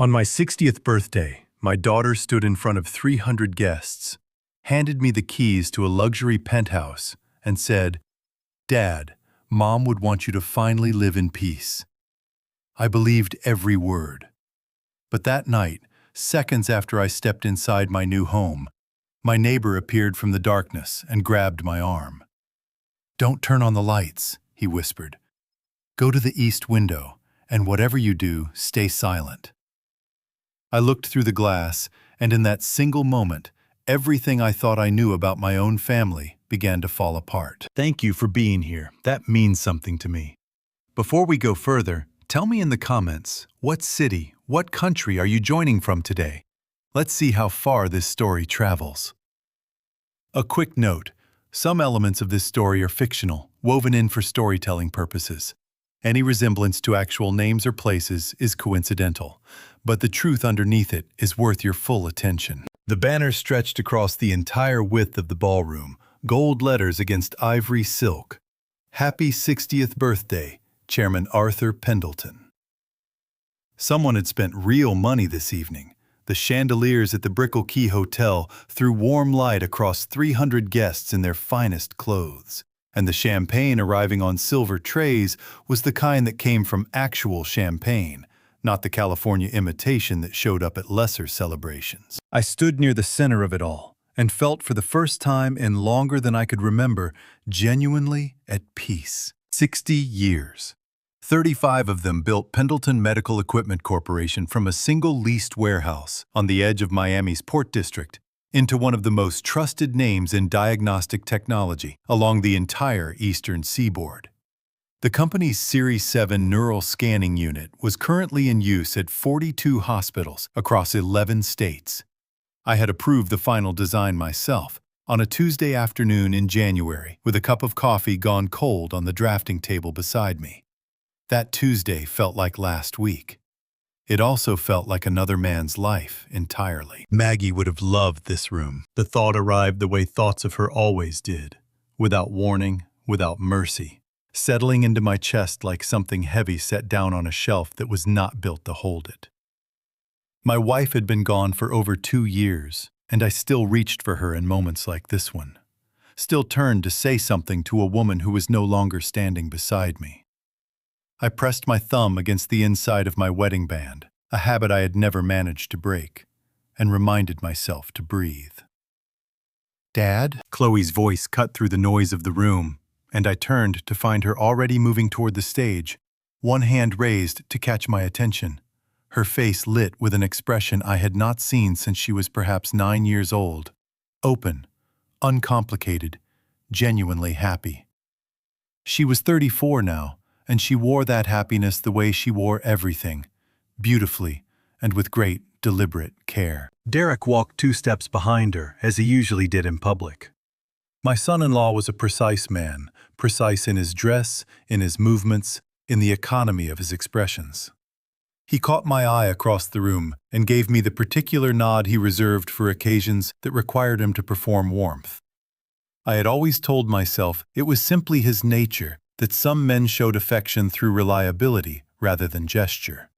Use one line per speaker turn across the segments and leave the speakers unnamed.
On my 60th birthday, my daughter stood in front of 300 guests, handed me the keys to a luxury penthouse, and said, "Dad, Mom would want you to finally live in peace." I believed every word. But that night, seconds after I stepped inside my new home, my neighbor appeared from the darkness and grabbed my arm. "Don't turn on the lights," he whispered. "Go to the east window, and whatever you do, stay silent." I looked through the glass, and in that single moment, everything I thought I knew about my own family began to fall apart. Thank you for being here. That means something to me. Before we go further, tell me in the comments, what city, what country are you joining from today? Let's see how far this story travels. A quick note, some elements of this story are fictional, woven in for storytelling purposes. Any resemblance to actual names or places is coincidental, but the truth underneath it is worth your full attention. The banner stretched across the entire width of the ballroom, gold letters against ivory silk. "Happy 60th birthday, Chairman Arthur Pendleton." Someone had spent real money this evening. The chandeliers at the Brickell Key Hotel threw warm light across 300 guests in their finest clothes, and the champagne arriving on silver trays was the kind that came from actual champagne, not the California imitation that showed up at lesser celebrations. I stood near the center of it all and felt for the first time in longer than I could remember genuinely at peace. 60 years. 35 of them built Pendleton Medical Equipment Corporation from a single leased warehouse on the edge of Miami's Port District into one of the most trusted names in diagnostic technology along the entire eastern seaboard. The company's Series 7 neural scanning unit was currently in use at 42 hospitals across 11 states. I had approved the final design myself on a Tuesday afternoon in January with a cup of coffee gone cold on the drafting table beside me. That Tuesday felt like last week. It also felt like another man's life entirely. Maggie would have loved this room. The thought arrived the way thoughts of her always did, without warning, without mercy, settling into my chest like something heavy set down on a shelf that was not built to hold it. My wife had been gone for over 2 years, and I still reached for her in moments like this one, still turned to say something to a woman who was no longer standing beside me. I pressed my thumb against the inside of my wedding band, a habit I had never managed to break, and reminded myself to breathe. "Dad?" Chloe's voice cut through the noise of the room, and I turned to find her already moving toward the stage, one hand raised to catch my attention, her face lit with an expression I had not seen since she was perhaps 9 years old, open, uncomplicated, genuinely happy. She was 34 now, and she wore that happiness the way she wore everything, beautifully and with great, deliberate care. Derek walked 2 steps behind her, as he usually did in public. My son-in-law was a precise man, precise in his dress, in his movements, in the economy of his expressions. He caught my eye across the room and gave me the particular nod he reserved for occasions that required him to perform warmth. I had always told myself it was simply his nature that some men showed affection through reliability rather than gesture.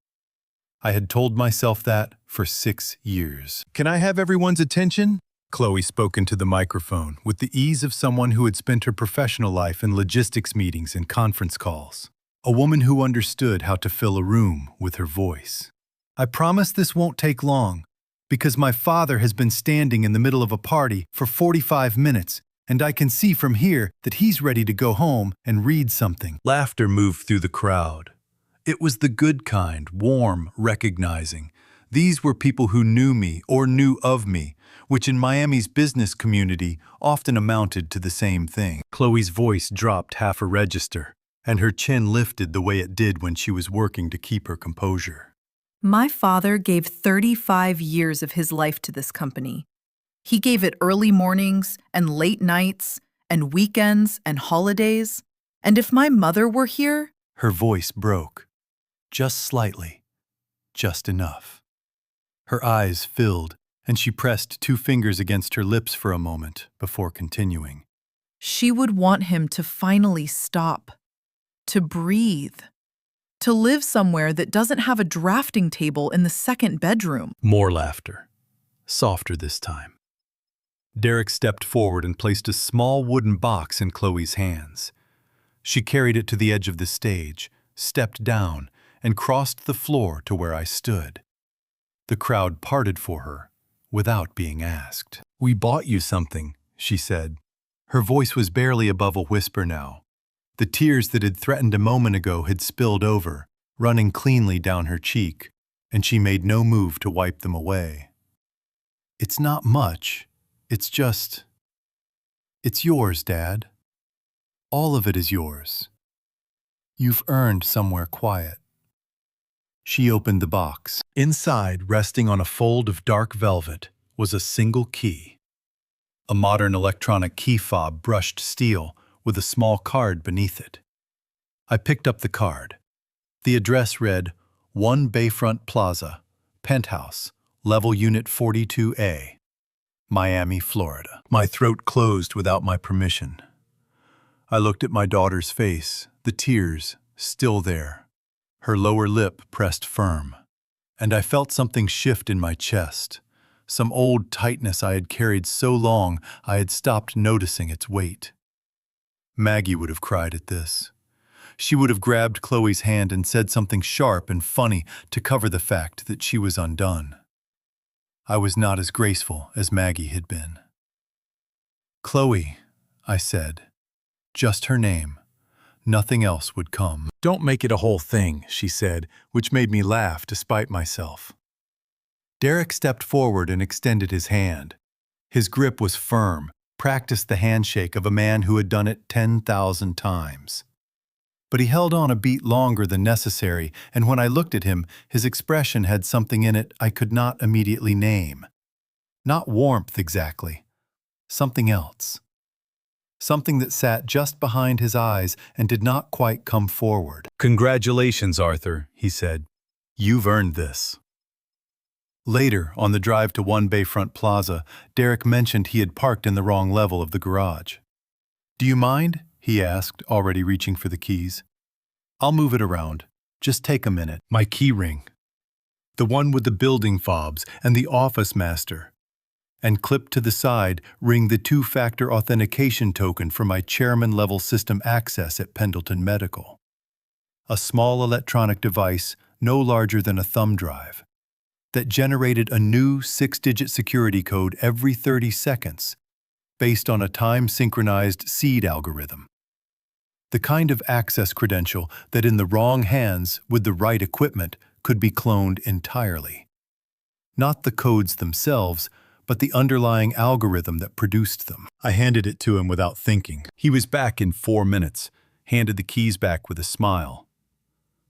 I had told myself that for 6 years. "Can I have everyone's attention?" Chloe spoke into the microphone with the ease of someone who had spent her professional life in logistics meetings and conference calls. A woman who understood how to fill a room with her voice. "I promise this won't take long, because my father has been standing in the middle of a party for 45 minutes, and I can see from here that he's ready to go home and read something." Laughter moved through the crowd. It was the good kind, warm, recognizing. These were people who knew me or knew of me, which in Miami's business community often amounted to the same thing. Chloe's voice dropped half a register, and her chin lifted the way it did when she was working to keep her composure.
My father gave 35 years of his life to this company. He gave it early mornings and late nights and weekends and holidays. And if my mother were here...
Her voice broke. Just slightly. Just enough. Her eyes filled, and she pressed 2 fingers against her lips for a moment before continuing.
She would want him to finally stop, to breathe, To live somewhere that doesn't have a drafting table in the second bedroom.
More laughter, softer this time. Derek stepped forward and placed a small wooden box in Chloe's hands. She carried it to the edge of the stage, stepped down, and crossed the floor to where I stood. The crowd parted for her, without being asked. "We bought you something," she said. Her voice was barely above a whisper now. The tears that had threatened a moment ago had spilled over, running cleanly down her cheek, and she made no move to wipe them away. "It's not much. It's yours, Dad. All of it is yours. You've earned somewhere quiet." She opened the box. Inside, resting on a fold of dark velvet, was a single key. A modern electronic key fob brushed steel with a small card beneath it. I picked up the card. The address read 1 Bayfront Plaza, Penthouse, Level Unit 42A, Miami, Florida. My throat closed without my permission. I looked at my daughter's face, the tears still there, her lower lip pressed firm, and I felt something shift in my chest, some old tightness I had carried so long I had stopped noticing its weight. Maggie would have cried at this. She would have grabbed Chloe's hand and said something sharp and funny to cover the fact that she was undone. I was not as graceful as Maggie had been. "Chloe," I said. Just her name. Nothing else would come. "Don't make it a whole thing," she said, which made me laugh despite myself. Derek stepped forward and extended his hand. His grip was firm, practiced the handshake of a man who had done it 10,000 times. But he held on a beat longer than necessary, and when I looked at him, his expression had something in it I could not immediately name. Not warmth exactly. Something else. Something that sat just behind his eyes and did not quite come forward. "Congratulations, Arthur," he said. "You've earned this." Later, on the drive to 1 Bayfront Plaza, Derek mentioned he had parked in the wrong level of the garage. "Do you mind?" he asked, already reaching for the keys. "I'll move it around. Just take a minute." My key ring. The one with the building fobs and the office master. And clipped to the side, ring the two-factor authentication token for my chairman-level system access at Pendleton Medical. A small electronic device no larger than a thumb drive that generated a new 6-digit security code every 30 seconds based on a time-synchronized seed algorithm. The kind of access credential that in the wrong hands with the right equipment could be cloned entirely. Not the codes themselves, but the underlying algorithm that produced them. I handed it to him without thinking. He was back in 4 minutes, handed the keys back with a smile.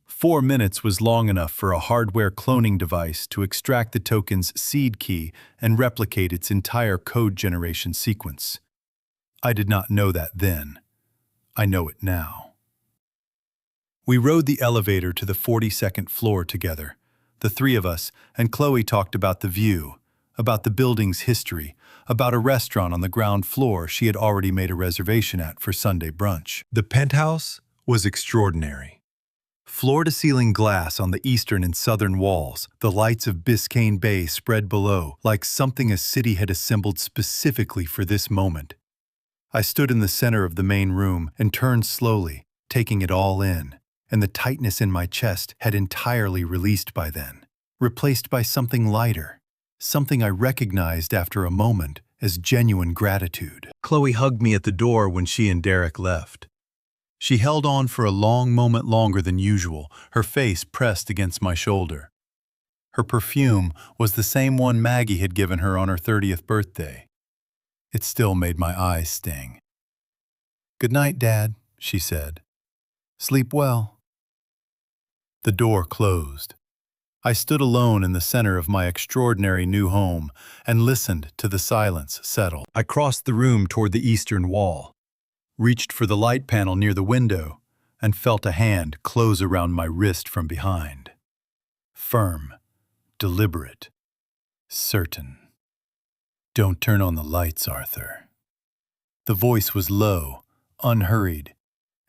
4 minutes was long enough for a hardware cloning device to extract the token's seed key and replicate its entire code generation sequence. I did not know that then. I know it now. We rode the elevator to the 42nd floor together, the three of us, and Chloe talked about the view, about the building's history, about a restaurant on the ground floor she had already made a reservation at for Sunday brunch. The penthouse was extraordinary. Floor-to-ceiling glass on the eastern and southern walls, the lights of Biscayne Bay spread below, like something a city had assembled specifically for this moment. I stood in the center of the main room and turned slowly, taking it all in, and the tightness in my chest had entirely released by then, replaced by something lighter, something I recognized after a moment as genuine gratitude. Chloe hugged me at the door when she and Derek left. She held on for a long moment longer than usual, her face pressed against my shoulder. Her perfume was the same one Maggie had given her on her 30th birthday. It still made my eyes sting. "Good night, Dad," she said. "Sleep well." The door closed. I stood alone in the center of my extraordinary new home and listened to the silence settle. I crossed the room toward the eastern wall, reached for the light panel near the window, and felt a hand close around my wrist from behind. Firm, deliberate, certain. "Don't turn on the lights, Arthur." The voice was low, unhurried,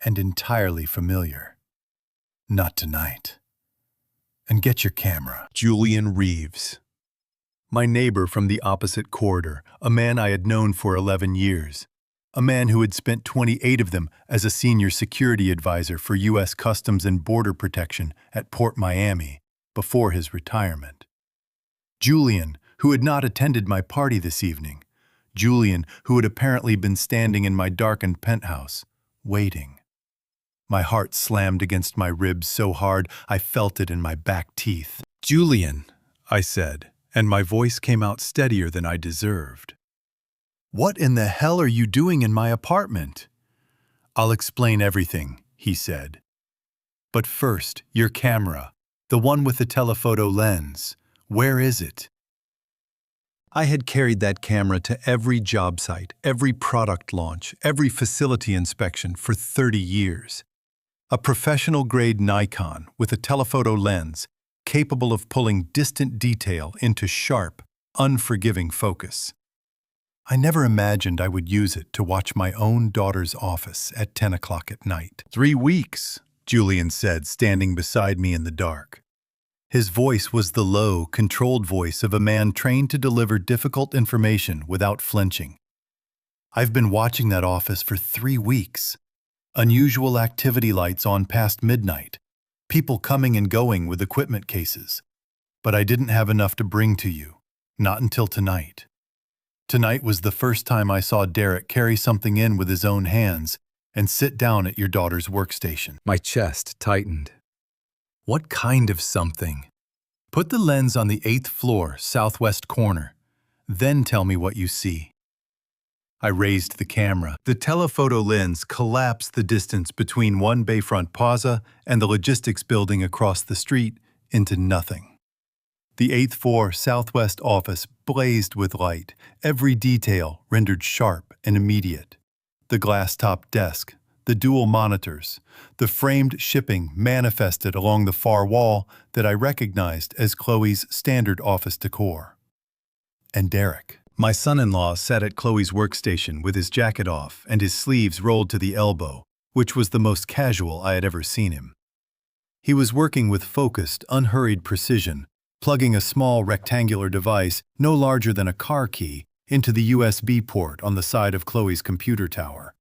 and entirely familiar. Not tonight. And get your camera. Julian Reeves. My neighbor from the opposite corridor, a man I had known for 11 years. A man who had spent 28 of them as a senior security advisor for U.S. Customs and Border Protection at Port Miami before his retirement. Julian, who had not attended my party this evening. Julian, who had apparently been standing in my darkened penthouse, waiting. My heart slammed against my ribs so hard I felt it in my back teeth. "Julian," I said, and my voice came out steadier than I deserved. "What in the hell are you doing in my apartment?" "I'll explain everything," he said. "But first, your camera, the one with the telephoto lens. Where is it?" I had carried that camera to every job site, every product launch, every facility inspection for 30 years. A professional-grade Nikon with a telephoto lens capable of pulling distant detail into sharp, unforgiving focus. I never imagined I would use it to watch my own daughter's office at 10 o'clock at night. 3 weeks, Julian said, standing beside me in the dark. His voice was the low, controlled voice of a man trained to deliver difficult information without flinching. "I've been watching that office for 3 weeks. Unusual activity lights on past midnight. People coming and going with equipment cases. But I didn't have enough to bring to you. Not until tonight. Tonight was the first time I saw Derek carry something in with his own hands and sit down at your daughter's workstation." My chest tightened. "What kind of something?" "Put the lens on the 8th floor, southwest corner. Then tell me what you see." I raised the camera. The telephoto lens collapsed the distance between one Bayfront plaza and the logistics building across the street into nothing. The 8th floor southwest office blazed with light, every detail rendered sharp and immediate. The glass-topped desk, the dual monitors, the framed shipping manifested along the far wall that I recognized as Chloe's standard office decor. And Derek. My son-in-law sat at Chloe's workstation with his jacket off and his sleeves rolled to the elbow, which was the most casual I had ever seen him. He was working with focused, unhurried precision, plugging a small rectangular device no larger than a car key into the USB port on the side of Chloe's computer tower.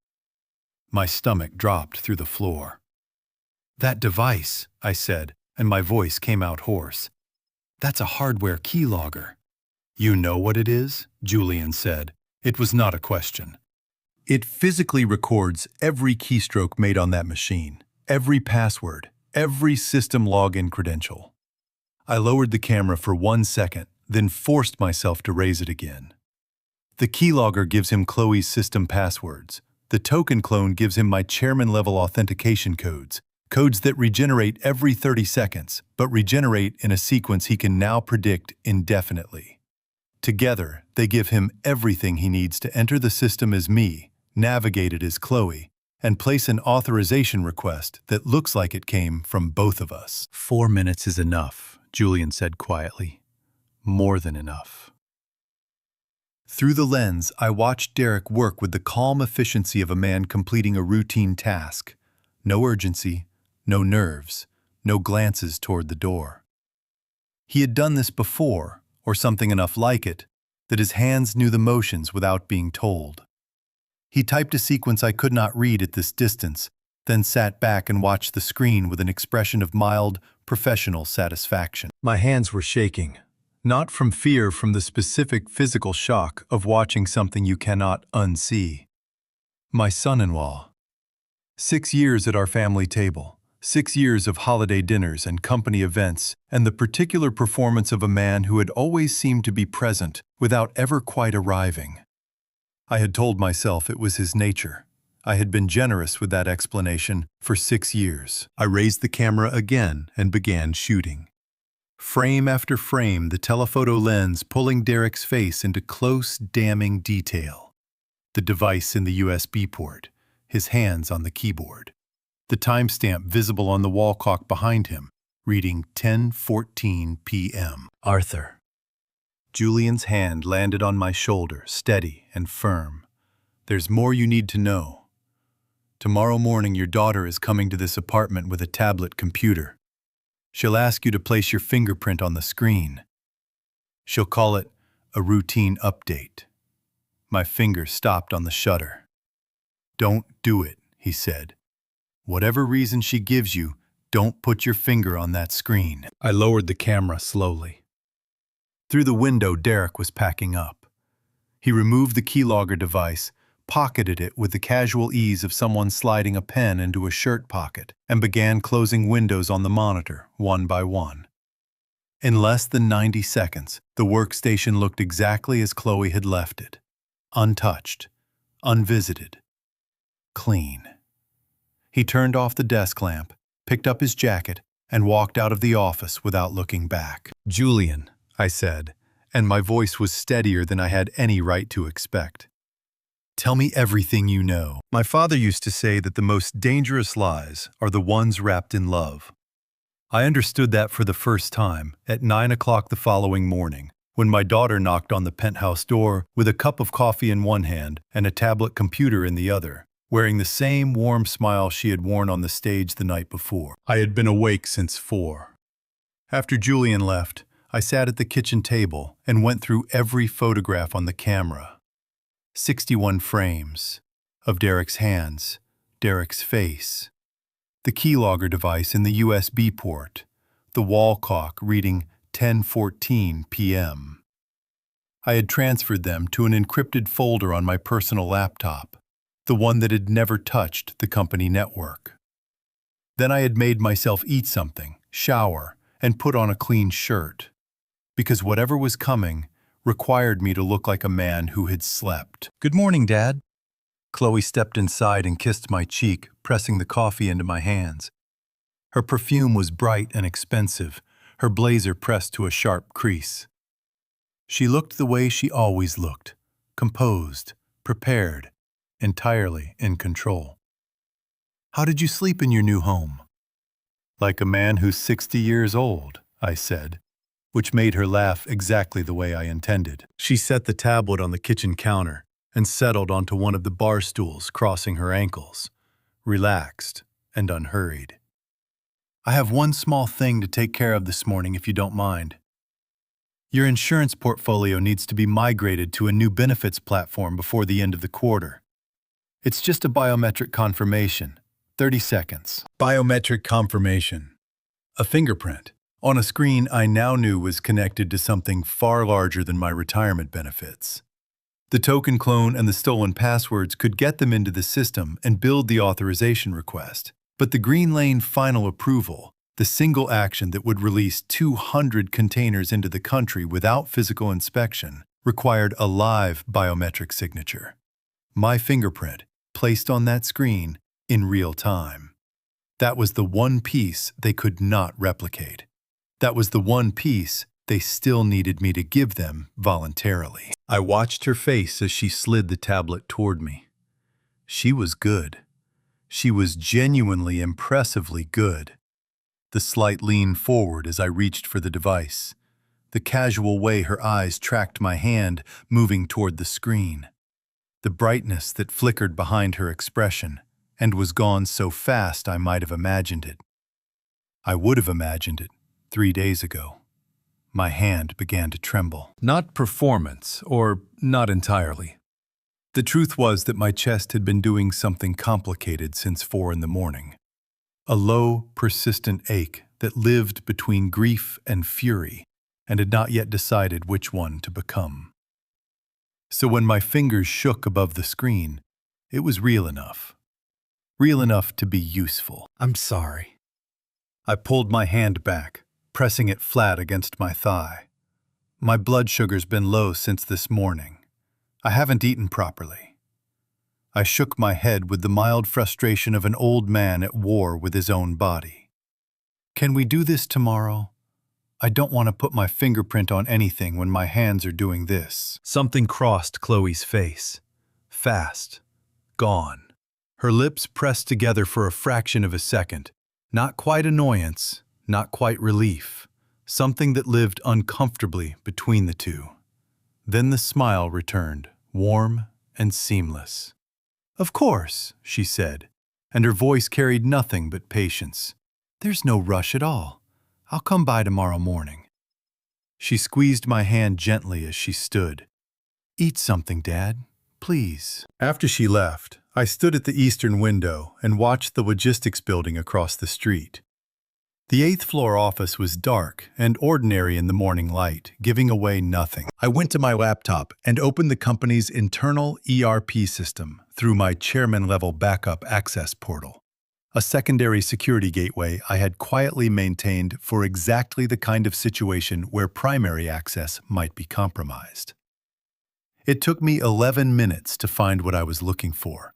My stomach dropped through the floor. "That device," I said, and my voice came out hoarse. "That's a hardware keylogger." "You know what it is?" Julian said. It was not a question. "It physically records every keystroke made on that machine, every password, every system login credential." I lowered the camera for 1 second, then forced myself to raise it again. "The keylogger gives him Chloe's system passwords. The token clone gives him my chairman-level authentication codes, codes that regenerate every 30 seconds, but regenerate in a sequence he can now predict indefinitely. Together, they give him everything he needs to enter the system as me, navigate it as Chloe, and place an authorization request that looks like it came from both of us." 4 minutes is enough, Julian said quietly. "More than enough." Through the lens, I watched Derek work with the calm efficiency of a man completing a routine task. No urgency, no nerves, no glances toward the door. He had done this before, or something enough like it, that his hands knew the motions without being told. He typed a sequence I could not read at this distance, then sat back and watched the screen with an expression of mild, professional satisfaction. My hands were shaking, not from fear from the specific physical shock of watching something you cannot unsee. My son-in-law. 6 years at our family table. 6 years of holiday dinners and company events, and the particular performance of a man who had always seemed to be present without ever quite arriving. I had told myself it was his nature. I had been generous with that explanation for 6 years. I raised the camera again and began shooting. Frame after frame, the telephoto lens pulling Derek's face into close, damning detail. The device in the USB port, his hands on the keyboard. The timestamp visible on the wall clock behind him, reading 10:14 p.m. "Arthur." Julian's hand landed on my shoulder, steady and firm. "There's more you need to know." Tomorrow morning your daughter is coming to this apartment with a tablet computer. She'll ask you to place your fingerprint on the screen. She'll call it a routine update. My finger stopped on the shutter. Don't do it, he said. Whatever reason she gives you, don't put your finger on that screen. I lowered the camera slowly. Through the window, Derek was packing up. He removed the keylogger device, pocketed it with the casual ease of someone sliding a pen into a shirt pocket, and began closing windows on the monitor, one by one. In less than 90 seconds, the workstation looked exactly as Chloe had left it. Untouched, unvisited, clean. He turned off the desk lamp, picked up his jacket, and walked out of the office without looking back. "Julian," I said, and my voice was steadier than I had any right to expect. "Tell me everything you know." My father used to say that the most dangerous lies are the ones wrapped in love. I understood that for the first time at 9 o'clock the following morning, when my daughter knocked on the penthouse door with a cup of coffee in one hand and a tablet computer in the other, wearing the same warm smile she had worn on the stage the night before. I had been awake since 4. After Julian left, I sat at the kitchen table and went through every photograph on the camera. 61 frames of Derek's hands, Derek's face, the keylogger device in the USB port, the wall clock reading 10:14 p.m. I had transferred them to an encrypted folder on my personal laptop, the one that had never touched the company network. Then I had made myself eat something, shower, and put on a clean shirt, because whatever was coming required me to look like a man who had slept. "Good morning, Dad." Chloe stepped inside and kissed my cheek, pressing the coffee into my hands. Her perfume was bright and expensive, her blazer pressed to a sharp crease. She looked the way she always looked, composed, prepared, entirely in control. "How did you sleep in your new home?" "Like a man who's 60 years old," I said, which made her laugh exactly the way I intended. She set the tablet on the kitchen counter and settled onto one of the bar stools, crossing her ankles, relaxed and unhurried. "I have one small thing to take care of this morning, if you don't mind. Your insurance portfolio needs to be migrated to a new benefits platform before the end of the quarter. It's just a biometric confirmation, 30 seconds. Biometric confirmation. A fingerprint on a screen I now knew was connected to something far larger than my retirement benefits. The token clone and the stolen passwords could get them into the system and build the authorization request. But the Green Lane final approval, the single action that would release 200 containers into the country without physical inspection, required a live biometric signature. My fingerprint, placed on that screen in real time. That was the one piece they could not replicate. That was the one piece they still needed me to give them voluntarily. I watched her face as she slid the tablet toward me. She was good. She was genuinely impressively good. The slight lean forward as I reached for the device. The casual way her eyes tracked my hand moving toward the screen. The brightness that flickered behind her expression and was gone so fast I might have imagined it. I would have imagined it 3 days ago. My hand began to tremble. Not performance, or not entirely. The truth was that my chest had been doing something complicated since 4 in the morning. A low, persistent ache that lived between grief and fury and had not yet decided which one to become. So when my fingers shook above the screen, it was real enough. Real enough to be useful. "I'm sorry." I pulled my hand back, pressing it flat against my thigh. "My blood sugar's been low since this morning. I haven't eaten properly." I shook my head with the mild frustration of an old man at war with his own body. "Can we do this tomorrow? I don't want to put my fingerprint on anything when my hands are doing this." Something crossed Chloe's face. Fast. Gone. Her lips pressed together for a fraction of a second. Not quite annoyance, not quite relief. Something that lived uncomfortably between the two. Then the smile returned, warm and seamless. "Of course," she said. and her voice carried nothing but patience. "There's no rush at all. I'll come by tomorrow morning." She squeezed my hand gently as she stood. "Eat something, Dad, please." After she left, I stood at the eastern window and watched the logistics building across the street. The 8th floor office was dark and ordinary in the morning light, giving away nothing. I went to my laptop and opened the company's internal ERP system through my chairman-level backup access portal, a secondary security gateway I had quietly maintained for exactly the kind of situation where primary access might be compromised. It took me 11 minutes to find what I was looking for,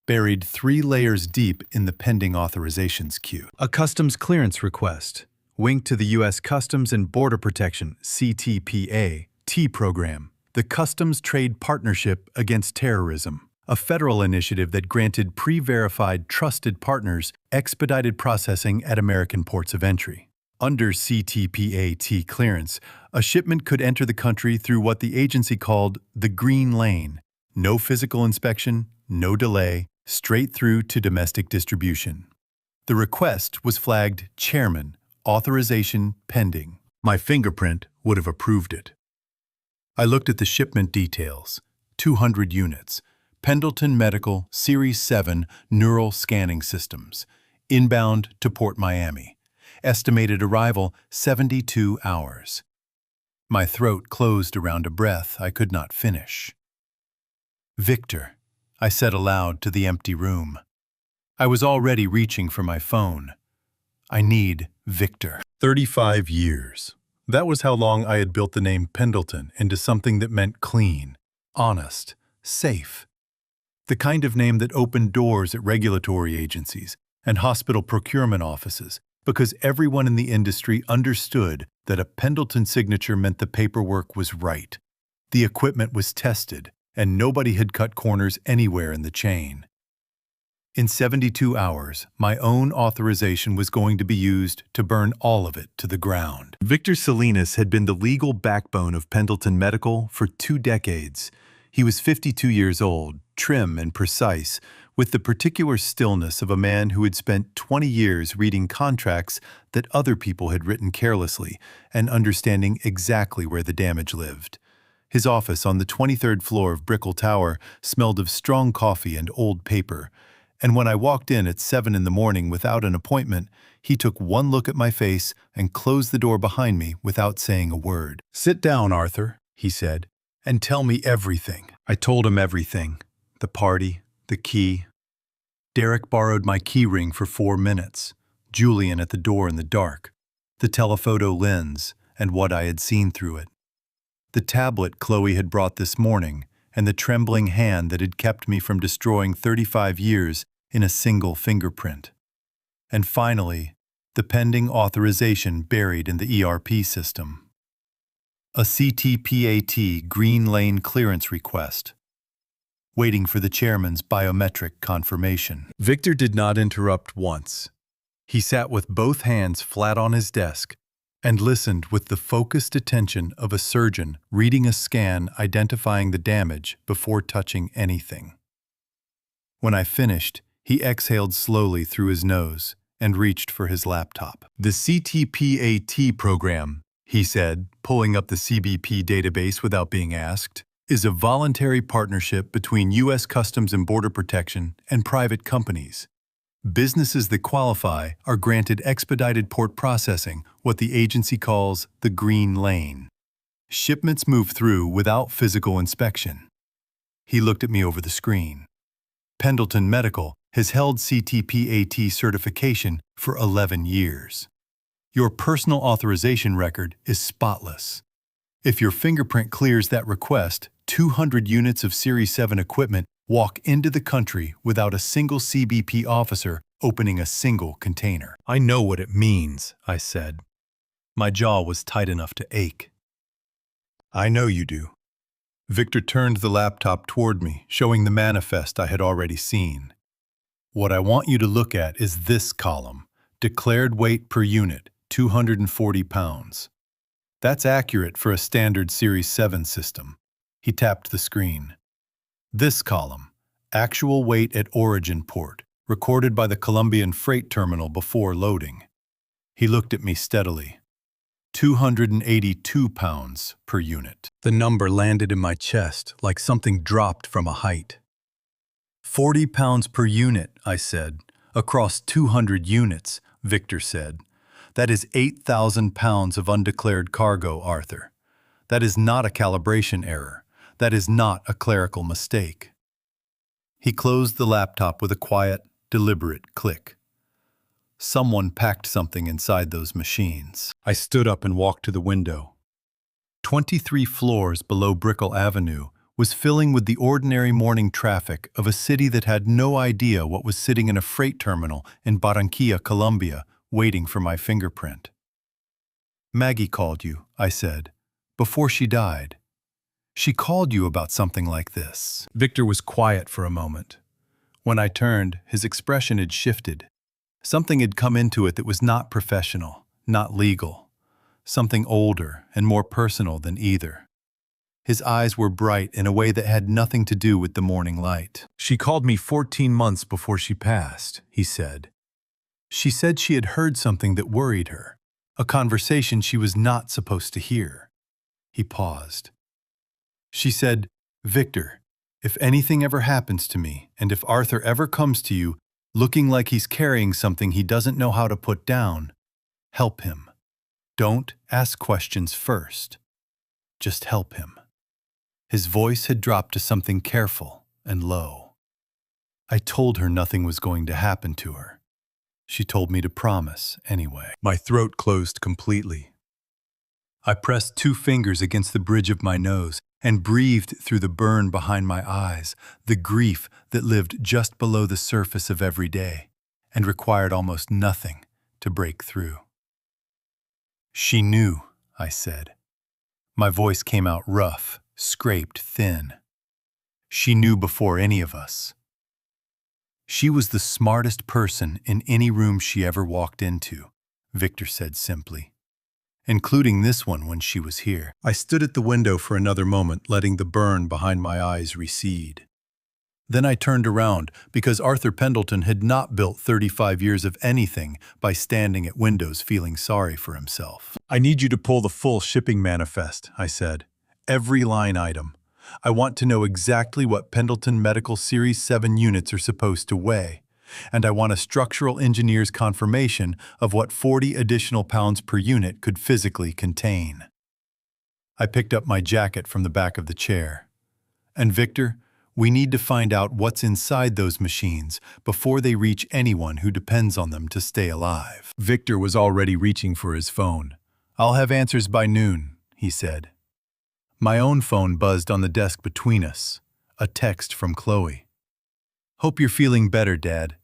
buried 3 layers deep in the pending authorizations queue. A customs clearance request, linked to the U.S. Customs and Border Protection (CTPA) T program, the Customs Trade Partnership Against Terrorism, a federal initiative that granted pre-verified trusted partners expedited processing at American ports of entry. Under CTPA-T clearance, a shipment could enter the country through what the agency called the Green Lane. No physical inspection, no delay, straight through to domestic distribution. The request was flagged Chairman, Authorization Pending. My fingerprint would have approved it. I looked at the shipment details. 200 units. Pendleton Medical Series 7 Neural Scanning Systems. Inbound to Port Miami. Estimated arrival 72 hours. My throat closed around a breath I could not finish. "Victor," I said aloud to the empty room. I was already reaching for my phone. "I need Victor." 35 years. That was how long I had built the name Pendleton into something that meant clean, honest, safe. The kind of name that opened doors at regulatory agencies and hospital procurement offices, because everyone in the industry understood that a Pendleton signature meant the paperwork was right. The equipment was tested, and nobody had cut corners anywhere in the chain. In 72 hours, my own authorization was going to be used to burn all of it to the ground. Victor Salinas had been the legal backbone of Pendleton Medical for 2 decades. He was 52 years old, trim and precise, with the particular stillness of a man who had spent 20 years reading contracts that other people had written carelessly and understanding exactly where the damage lived. His office on the 23rd floor of Brickell Tower smelled of strong coffee and old paper, and when I walked in at 7 in the morning without an appointment, he took one look at my face and closed the door behind me without saying a word. "Sit down, Arthur," he said, "and tell me everything." I told him everything. The party, the key. Derek borrowed my key ring for 4 minutes, Julian at the door in the dark, the telephoto lens, and what I had seen through it. The tablet Chloe had brought this morning, and the trembling hand that had kept me from destroying 35 years in a single fingerprint. And finally, the pending authorization buried in the ERP system. A CTPAT Green Lane clearance request, waiting for the chairman's biometric confirmation. Victor did not interrupt once. He sat with both hands flat on his desk and listened with the focused attention of a surgeon reading a scan identifying the damage before touching anything. When I finished, he exhaled slowly through his nose and reached for his laptop. "The CTPAT program," he said, pulling up the CBP database without being asked, "is a voluntary partnership between U.S. Customs and Border Protection and private companies. Businesses that qualify are granted expedited port processing, what the agency calls the Green Lane. Shipments move through without physical inspection." He looked at me over the screen. "Pendleton Medical has held CTPAT certification for 11 years. Your personal authorization record is spotless. If your fingerprint clears that request, 200 units of Series 7 equipment walk into the country without a single CBP officer opening a single container." "I know what it means," I said. My jaw was tight enough to ache. "I know you do." Victor turned the laptop toward me, showing the manifest I had already seen. "What I want you to look at is this column, declared weight per unit, 240 pounds. That's accurate for a standard Series 7 system." He tapped the screen. "This column, actual weight at origin port, recorded by the Colombian freight terminal before loading. He looked at me steadily. 282 pounds per unit. The number landed in my chest like something dropped from a height. 40 pounds per unit, I said. Across 200 units, Victor said. That is 8,000 pounds of undeclared cargo, Arthur. That is not a calibration error. That is not a clerical mistake. He closed the laptop with a quiet, deliberate click. Someone packed something inside those machines. I stood up and walked to the window. 23 floors below Brickell Avenue was filling with the ordinary morning traffic of a city that had no idea what was sitting in a freight terminal in Barranquilla, Colombia, waiting for my fingerprint. Maggie called you, I said, before she died. She called you about something like this. Victor was quiet for a moment. When I turned, his expression had shifted. Something had come into it that was not professional, not legal. Something older and more personal than either. His eyes were bright in a way that had nothing to do with the morning light. She called me 14 months before she passed, he said. She said she had heard something that worried her, a conversation she was not supposed to hear. He paused. She said, Victor, if anything ever happens to me, and if Arthur ever comes to you, looking like he's carrying something he doesn't know how to put down, help him. Don't ask questions first. Just help him. His voice had dropped to something careful and low. I told her nothing was going to happen to her. She told me to promise anyway. My throat closed completely. I pressed 2 fingers against the bridge of my nose and breathed through the burn behind my eyes, the grief that lived just below the surface of every day and required almost nothing to break through. She knew, I said. My voice came out rough, scraped thin. She knew before any of us. She was the smartest person in any room she ever walked into, Victor said simply. Including this one when she was here. I stood at the window for another moment, letting the burn behind my eyes recede. Then I turned around because Arthur Pendleton had not built 35 years of anything by standing at windows feeling sorry for himself. I need you to pull the full shipping manifest, I said. Every line item. I want to know exactly what Pendleton Medical Series 7 units are supposed to weigh. And I want a structural engineer's confirmation of what 40 additional pounds per unit could physically contain. I picked up my jacket from the back of the chair. And Victor, we need to find out what's inside those machines before they reach anyone who depends on them to stay alive. Victor was already reaching for his phone. I'll have answers by noon, he said. My own phone buzzed on the desk between us, a text from Chloe. Hope you're feeling better, Dad.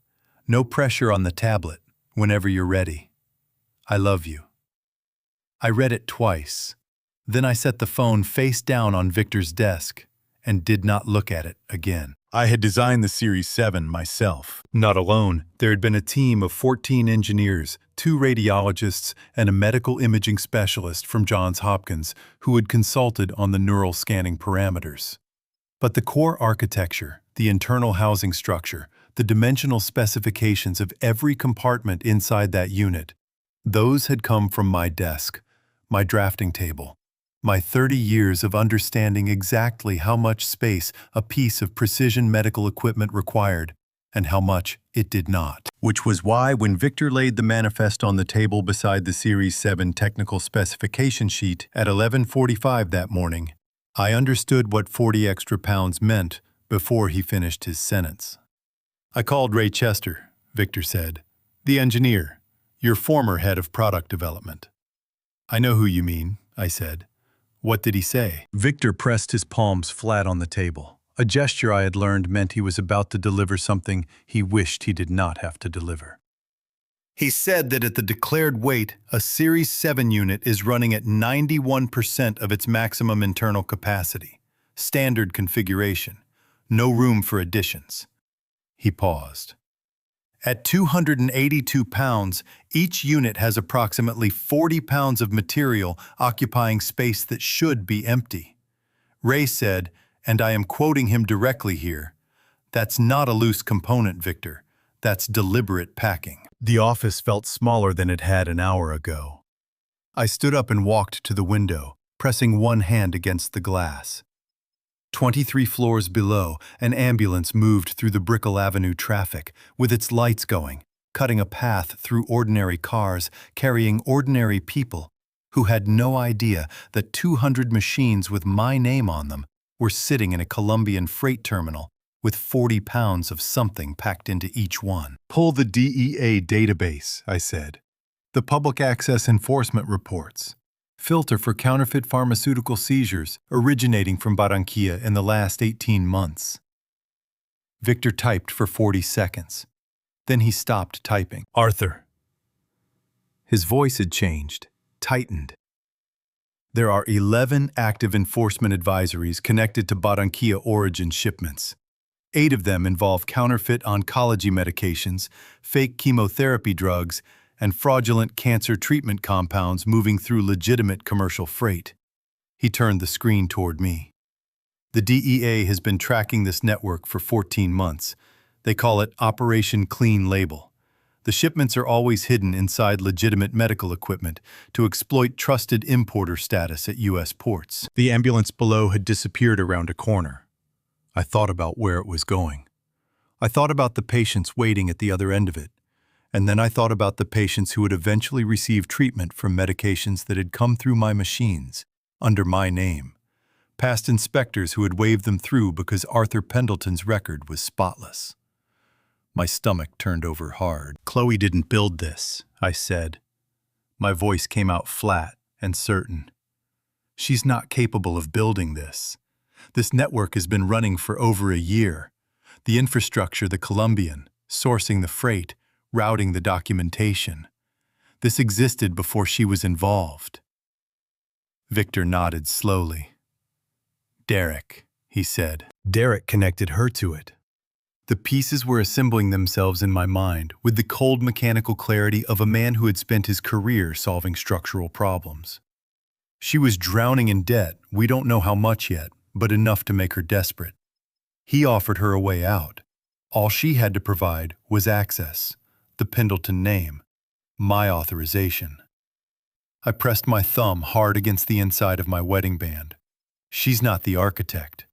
No pressure on the tablet, whenever you're ready. I love you. I read it twice. Then I set the phone face down on Victor's desk and did not look at it again. I had designed the Series 7 myself. Not alone, there had been a team of 14 engineers, 2 radiologists, and a medical imaging specialist from Johns Hopkins who had consulted on the neural scanning parameters. But the core architecture, the internal housing structure, the dimensional specifications of every compartment inside that unit, those had come from my desk, my drafting table, my 30 years of understanding exactly how much space a piece of precision medical equipment required and how much it did not. Which was why when Victor laid the manifest on the table beside the Series 7 technical specification sheet at 11:45 that morning, I understood what 40 extra pounds meant before he finished his sentence. I called Ray Chester, Victor said. The engineer, your former head of product development. I know who you mean, I said. What did he say? Victor pressed his palms flat on the table, a gesture I had learned meant he was about to deliver something he wished he did not have to deliver. He said that at the declared weight, a Series 7 unit is running at 91% of its maximum internal capacity, standard configuration, no room for additions. He paused. At 282 pounds, each unit has approximately 40 pounds of material occupying space that should be empty. Ray said, and I am quoting him directly here, "That's not a loose component, Victor. That's deliberate packing. The office felt smaller than it had an hour ago. I stood up and walked to the window, pressing one hand against the glass. 23 floors below, an ambulance moved through the Brickell Avenue traffic, with its lights going, cutting a path through ordinary cars, carrying ordinary people who had no idea that 200 machines with my name on them were sitting in a Colombian freight terminal with 40 pounds of something packed into each one. Pull the DEA database, I said. The public access enforcement reports. Filter for counterfeit pharmaceutical seizures originating from Barranquilla in the last 18 months. Victor typed for 40 seconds. Then he stopped typing. Arthur. His voice had changed, tightened. There are 11 active enforcement advisories connected to Barranquilla origin shipments. 8 of them involve counterfeit oncology medications, fake chemotherapy drugs, and fraudulent cancer treatment compounds moving through legitimate commercial freight. He turned the screen toward me. The DEA has been tracking this network for 14 months. They call it Operation Clean Label. The shipments are always hidden inside legitimate medical equipment to exploit trusted importer status at U.S. ports. The ambulance below had disappeared around a corner. I thought about where it was going. I thought about the patients waiting at the other end of it. And then I thought about the patients who would eventually receive treatment from medications that had come through my machines, under my name. Past inspectors who had waved them through because Arthur Pendleton's record was spotless. My stomach turned over hard. Chloe didn't build this, I said. My voice came out flat and certain. She's not capable of building this. This network has been running for over a year. The infrastructure, the Colombian, sourcing the freight, routing the documentation. This existed before she was involved. Victor nodded slowly. Derek, he said. Derek connected her to it. The pieces were assembling themselves in my mind with the cold mechanical clarity of a man who had spent his career solving structural problems. She was drowning in debt, we don't know how much yet, but enough to make her desperate. He offered her a way out. All she had to provide was access. The Pendleton name, my authorization. I pressed my thumb hard against the inside of my wedding band. She's not the architect.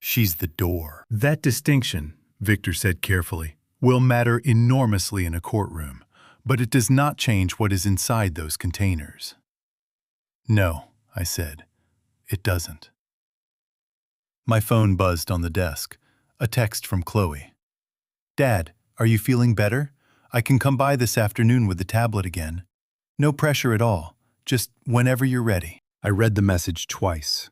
She's the door. That distinction, Victor said carefully, will matter enormously in a courtroom, but it does not change what is inside those containers. No, I said, it doesn't. My phone buzzed on the desk, a text from Chloe. Dad, are you feeling better? I can come by this afternoon with the tablet again. No pressure at all, just whenever you're ready. I read the message twice.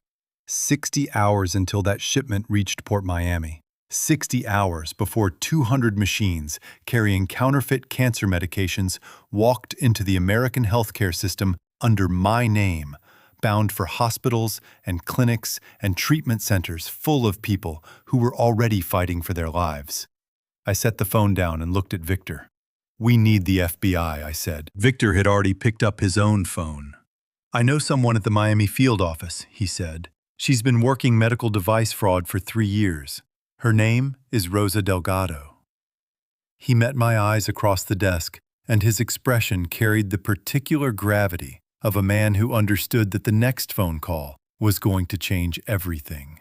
60 hours until that shipment reached Port Miami. 60 hours before 200 machines carrying counterfeit cancer medications walked into the American healthcare system under my name, bound for hospitals and clinics and treatment centers full of people who were already fighting for their lives. I set the phone down and looked at Victor. We need the FBI, I said. Victor had already picked up his own phone. I know someone at the Miami field office, he said. She's been working medical device fraud for 3 years. Her name is Rosa Delgado. He met my eyes across the desk, and his expression carried the particular gravity of a man who understood that the next phone call was going to change everything.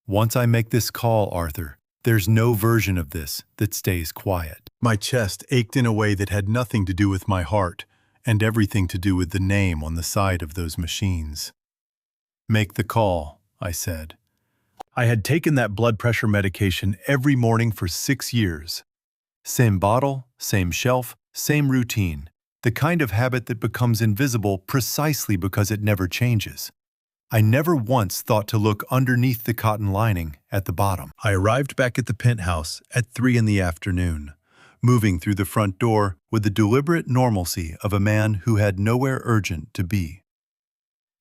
Once I make this call, Arthur, there's no version of this that stays quiet. My chest ached in a way that had nothing to do with my heart and everything to do with the name on the side of those machines. Make the call, I said. I had taken that blood pressure medication every morning for 6 years. Same bottle, same shelf, same routine. The kind of habit that becomes invisible precisely because it never changes. I never once thought to look underneath the cotton lining at the bottom. I arrived back at the Penthouse at 3 in the afternoon, moving through the front door with the deliberate normalcy of a man who had nowhere urgent to be.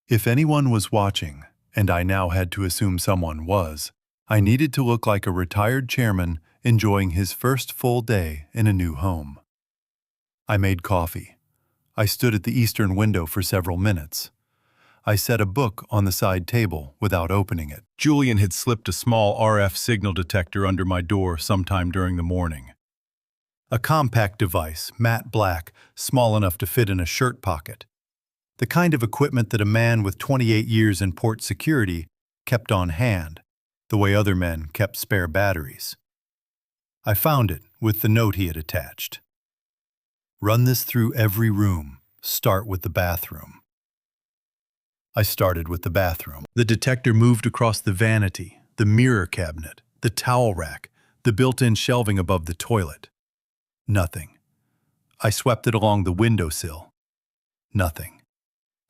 If anyone was watching, and I now had to assume someone was, I needed to look like a retired chairman enjoying his first full day in a new home. I made coffee. I stood at the eastern window for several minutes. I set a book on the side table without opening it. Julian had slipped a small RF signal detector under my door sometime during the morning. A compact device, matte black, small enough to fit in a shirt pocket. The kind of equipment that a man with 28 years in port security kept on hand, the way other men kept spare batteries. I found it with the note he had attached. Run this through every room. Start with the bathroom. I started with the bathroom. The detector moved across the vanity, the mirror cabinet, the towel rack, the built-in shelving above the toilet. Nothing. I swept it along the windowsill. Nothing.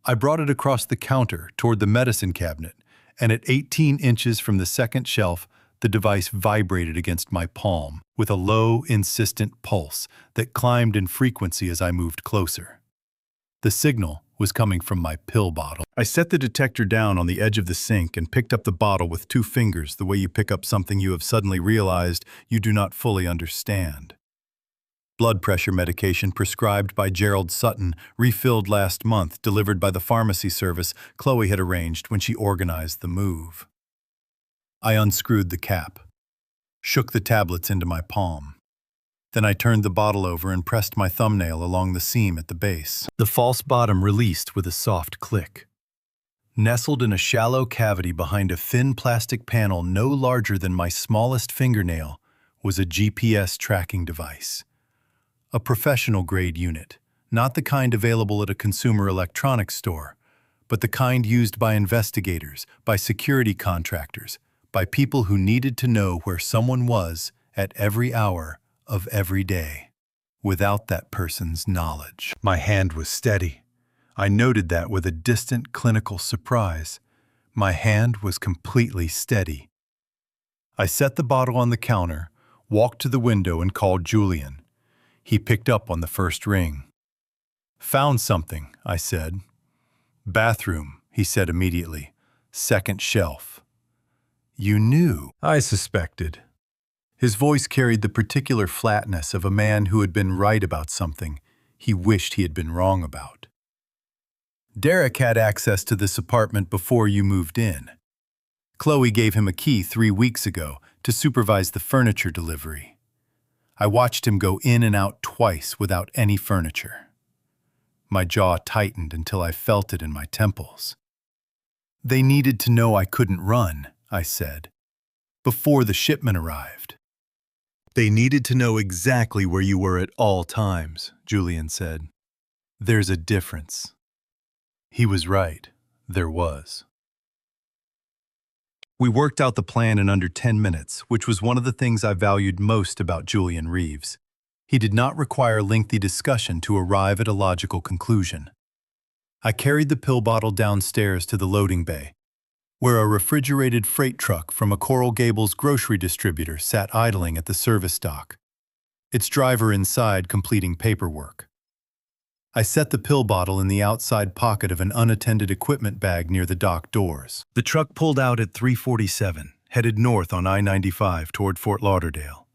I brought it across the counter toward the medicine cabinet, and at 18 inches from the second shelf, the device vibrated against my palm with a low, insistent pulse that climbed in frequency as I moved closer. The signal was coming from my pill bottle. I set the detector down on the edge of the sink and picked up the bottle with 2 fingers, the way you pick up something you have suddenly realized you do not fully understand. Blood pressure medication prescribed by Gerald Sutton, refilled last month, delivered by the pharmacy service Chloe had arranged when she organized the move. I unscrewed the cap, shook the tablets into my palm. Then I turned the bottle over and pressed my thumbnail along the seam at the base. The false bottom released with a soft click. Nestled in a shallow cavity behind a thin plastic panel no larger than my smallest fingernail was a GPS tracking device. A professional-grade unit, not the kind available at a consumer electronics store, but the kind used by investigators, by security contractors, by people who needed to know where someone was at every hour of every day, without that person's knowledge. My hand was steady. I noted that with a distant clinical surprise. My hand was completely steady. I set the bottle on the counter, walked to the window and called Julian. He picked up on the first ring. "Found something," I said. "Bathroom," he said immediately. "Second shelf." "You knew." I suspected. His voice carried the particular flatness of a man who had been right about something he wished he had been wrong about. "Derek had access to this apartment before you moved in. Chloe gave him a key 3 weeks ago to supervise the furniture delivery. I watched him go in and out twice without any furniture." My jaw tightened until I felt it in my temples. "They needed to know I couldn't run," I said, "before the shipment arrived." "They needed to know exactly where you were at all times," Julian said. "There's a difference." He was right. There was. We worked out the plan in under 10 minutes, which was one of the things I valued most about Julian Reeves. He did not require lengthy discussion to arrive at a logical conclusion. I carried the pill bottle downstairs to the loading bay, where a refrigerated freight truck from a Coral Gables grocery distributor sat idling at the service dock, its driver inside completing paperwork. I set the pill bottle in the outside pocket of an unattended equipment bag near the dock doors. The truck pulled out at 3:47, headed north on I-95 toward Fort Lauderdale.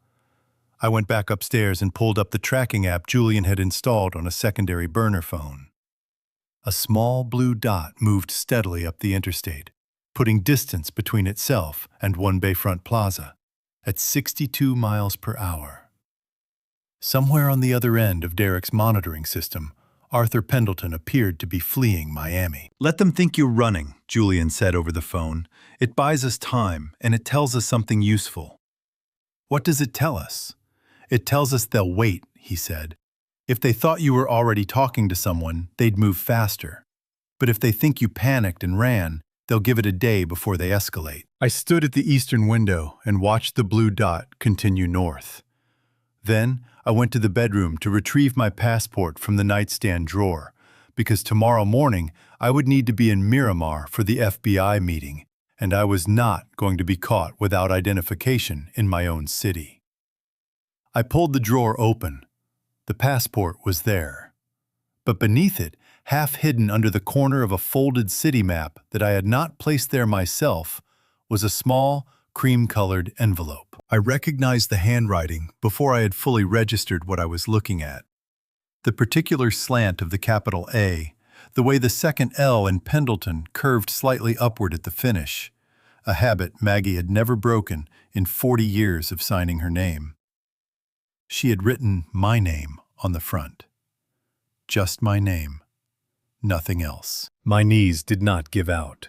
I went back upstairs and pulled up the tracking app Julian had installed on a secondary burner phone. A small blue dot moved steadily up the interstate, putting distance between itself and One Bayfront Plaza at 62 miles per hour. Somewhere on the other end of Derek's monitoring system, Arthur Pendleton appeared to be fleeing Miami. "Let them think you're running," Julian said over the phone. "It buys us time, and it tells us something useful." "What does it tell us?" "It tells us they'll wait," he said. "If they thought you were already talking to someone, they'd move faster. But if they think you panicked and ran, they'll give it a day before they escalate." I stood at the eastern window and watched the blue dot continue north. Then I went to the bedroom to retrieve my passport from the nightstand drawer, because tomorrow morning I would need to be in Miramar for the FBI meeting, and I was not going to be caught without identification in my own city. I pulled the drawer open. The passport was there. But beneath it, half hidden under the corner of a folded city map that I had not placed there myself, was a small, cream-colored envelope. I recognized the handwriting before I had fully registered what I was looking at. The particular slant of the capital A, the way the second L in Pendleton curved slightly upward at the finish, a habit Maggie had never broken in 40 years of signing her name. She had written my name on the front. Just my name. Nothing else. My knees did not give out.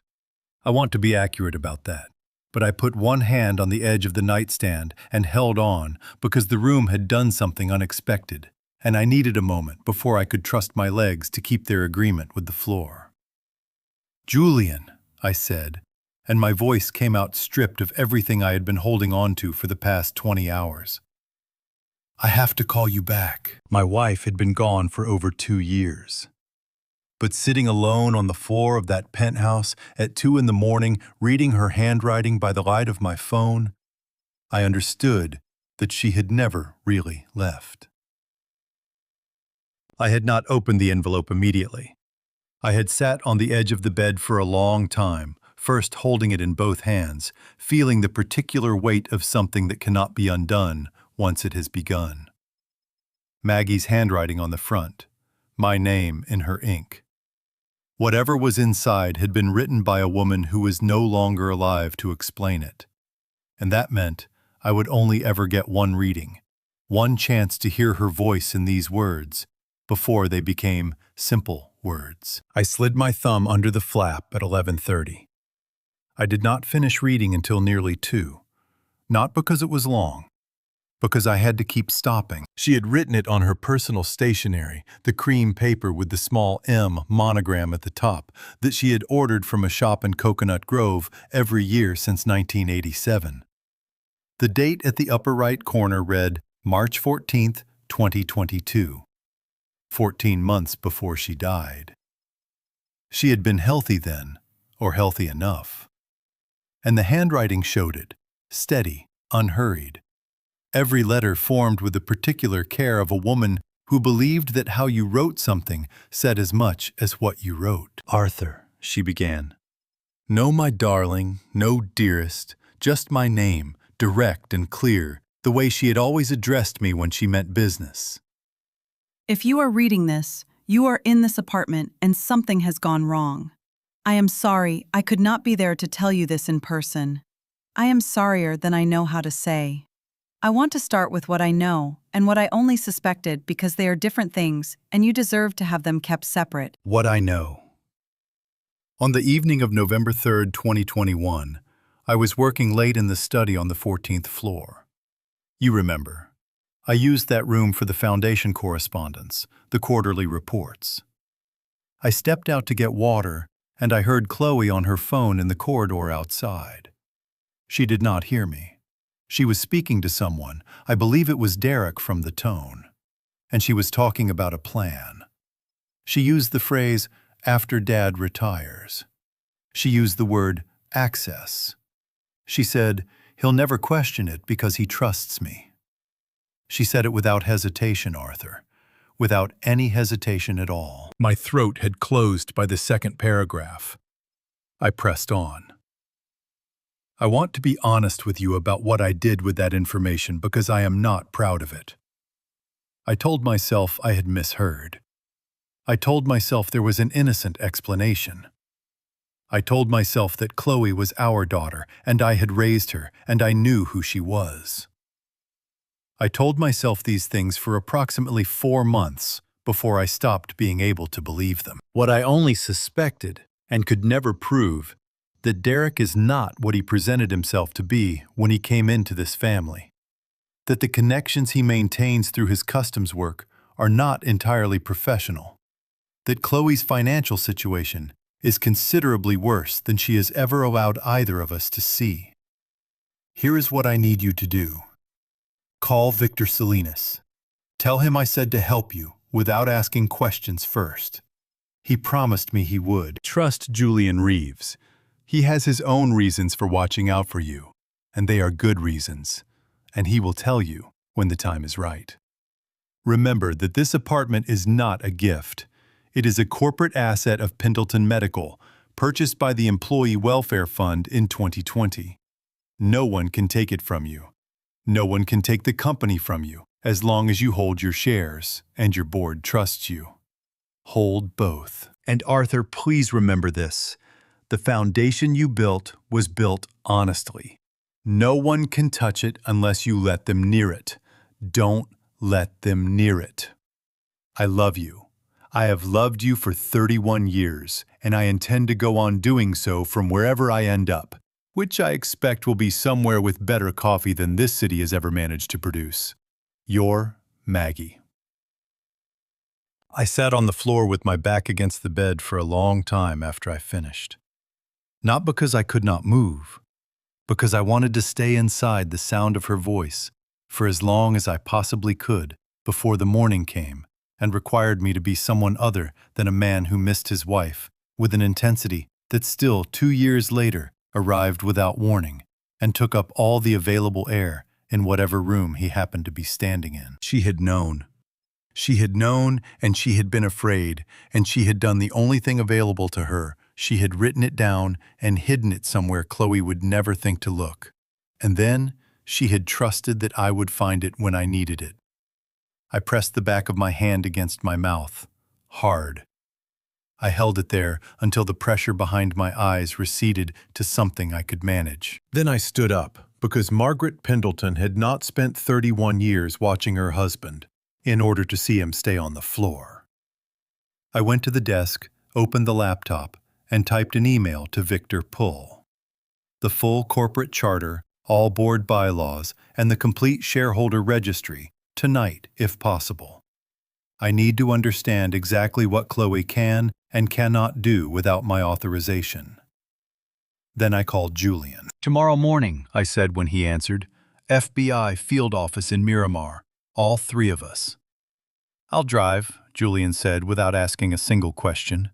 I want to be accurate about that. But I put one hand on the edge of the nightstand and held on because the room had done something unexpected, and I needed a moment before I could trust my legs to keep their agreement with the floor. "Julian," I said, and my voice came out stripped of everything I had been holding on to for the past 20 hours. "I have to call you back." My wife had been gone for over 2 years. But sitting alone on the floor of that penthouse at 2 in the morning, reading her handwriting by the light of my phone, I understood that she had never really left. I had not opened the envelope immediately. I had sat on the edge of the bed for a long time, first holding it in both hands, feeling the particular weight of something that cannot be undone once it has begun. Maggie's handwriting on the front, my name in her ink. Whatever was inside had been written by a woman who was no longer alive to explain it. And that meant I would only ever get one reading, one chance to hear her voice in these words, before they became simple words. I slid my thumb under the flap at 11:30. I did not finish reading until nearly 2, not because it was long, because I had to keep stopping. She had written it on her personal stationery, the cream paper with the small M monogram at the top that she had ordered from a shop in Coconut Grove every year since 1987. The date at the upper right corner read March 14th, 2022, 14 months before she died. She had been healthy then, or healthy enough. And the handwriting showed it, steady, unhurried. Every letter formed with the particular care of a woman who believed that how you wrote something said as much as what you wrote. "Arthur," she began. "No, my darling, no, dearest, just my name, direct and clear, the way she had always addressed me when she meant business."
If you are reading this, you are in this apartment and something has gone wrong. I am sorry I could not be there to tell you this in person. I am sorrier than I know how to say. I want to start with what I know and what I only suspected because they are different things and you deserve to have them kept separate.
What I know. On the evening of November 3rd, 2021, I was working late in the study on the 14th floor. You remember, I used that room for the foundation correspondence, the quarterly reports. I stepped out to get water, and I heard Chloe on her phone in the corridor outside. She did not hear me. She was speaking to someone, I believe it was Derek from the tone, and she was talking about a plan. She used the phrase, "after Dad retires." She used the word, "access." She said, "He'll never question it because he trusts me." She said it without hesitation, Arthur, without any hesitation at all. My throat had closed by the second paragraph. I pressed on. "I want to be honest with you about what I did with that information because I am not proud of it." I told myself I had misheard. I told myself there was an innocent explanation. I told myself that Chloe was our daughter and I had raised her and I knew who she was. I told myself these things for approximately 4 months before I stopped being able to believe them. What I only suspected and could never prove that Derek is not what he presented himself to be when he came into this family. That the connections he maintains through his customs work are not entirely professional. That Chloe's financial situation is considerably worse than she has ever allowed either of us to see. Here is what I need you to do. Call Victor Salinas. Tell him I said to help you without asking questions first. He promised me he would. Trust Julian Reeves. He has his own reasons for watching out for you, and they are good reasons, and he will tell you when the time is right. Remember that this apartment is not a gift. It is a corporate asset of Pendleton Medical, purchased by the Employee Welfare Fund in 2020. No one can take it from you. No one can take the company from you as long as you hold your shares and your board trusts you. Hold both. And Arthur, please remember this. The foundation you built was built honestly. No one can touch it unless you let them near it. Don't let them near it. I love you. I have loved you for 31 years, and I intend to go on doing so from wherever I end up, which I expect will be somewhere with better coffee than this city has ever managed to produce. Your Maggie. I sat on the floor with my back against the bed for a long time after I finished. Not because I could not move, because I wanted to stay inside the sound of her voice for as long as I possibly could before the morning came and required me to be someone other than a man who missed his wife with an intensity that still 2 years later arrived without warning and took up all the available air in whatever room he happened to be standing in. She had known. She had known, and she had been afraid, and she had done the only thing available to her. She had written it down and hidden it somewhere Chloe would never think to look. And then she had trusted that I would find it when I needed it. I pressed the back of my hand against my mouth, hard. I held it there until the pressure behind my eyes receded to something I could manage. Then I stood up, because Margaret Pendleton had not spent 31 years watching her husband in order to see him stay on the floor. I went to the desk, opened the laptop, and typed an email to Victor Pull. The full corporate charter, all board bylaws, and the complete shareholder registry, tonight if possible. I need to understand exactly what Chloe can and cannot do without my authorization. Then I called Julian. "Tomorrow morning," I said when he answered. "FBI field office in Miramar. All 3 of us." "I'll drive," Julian said without asking a single question.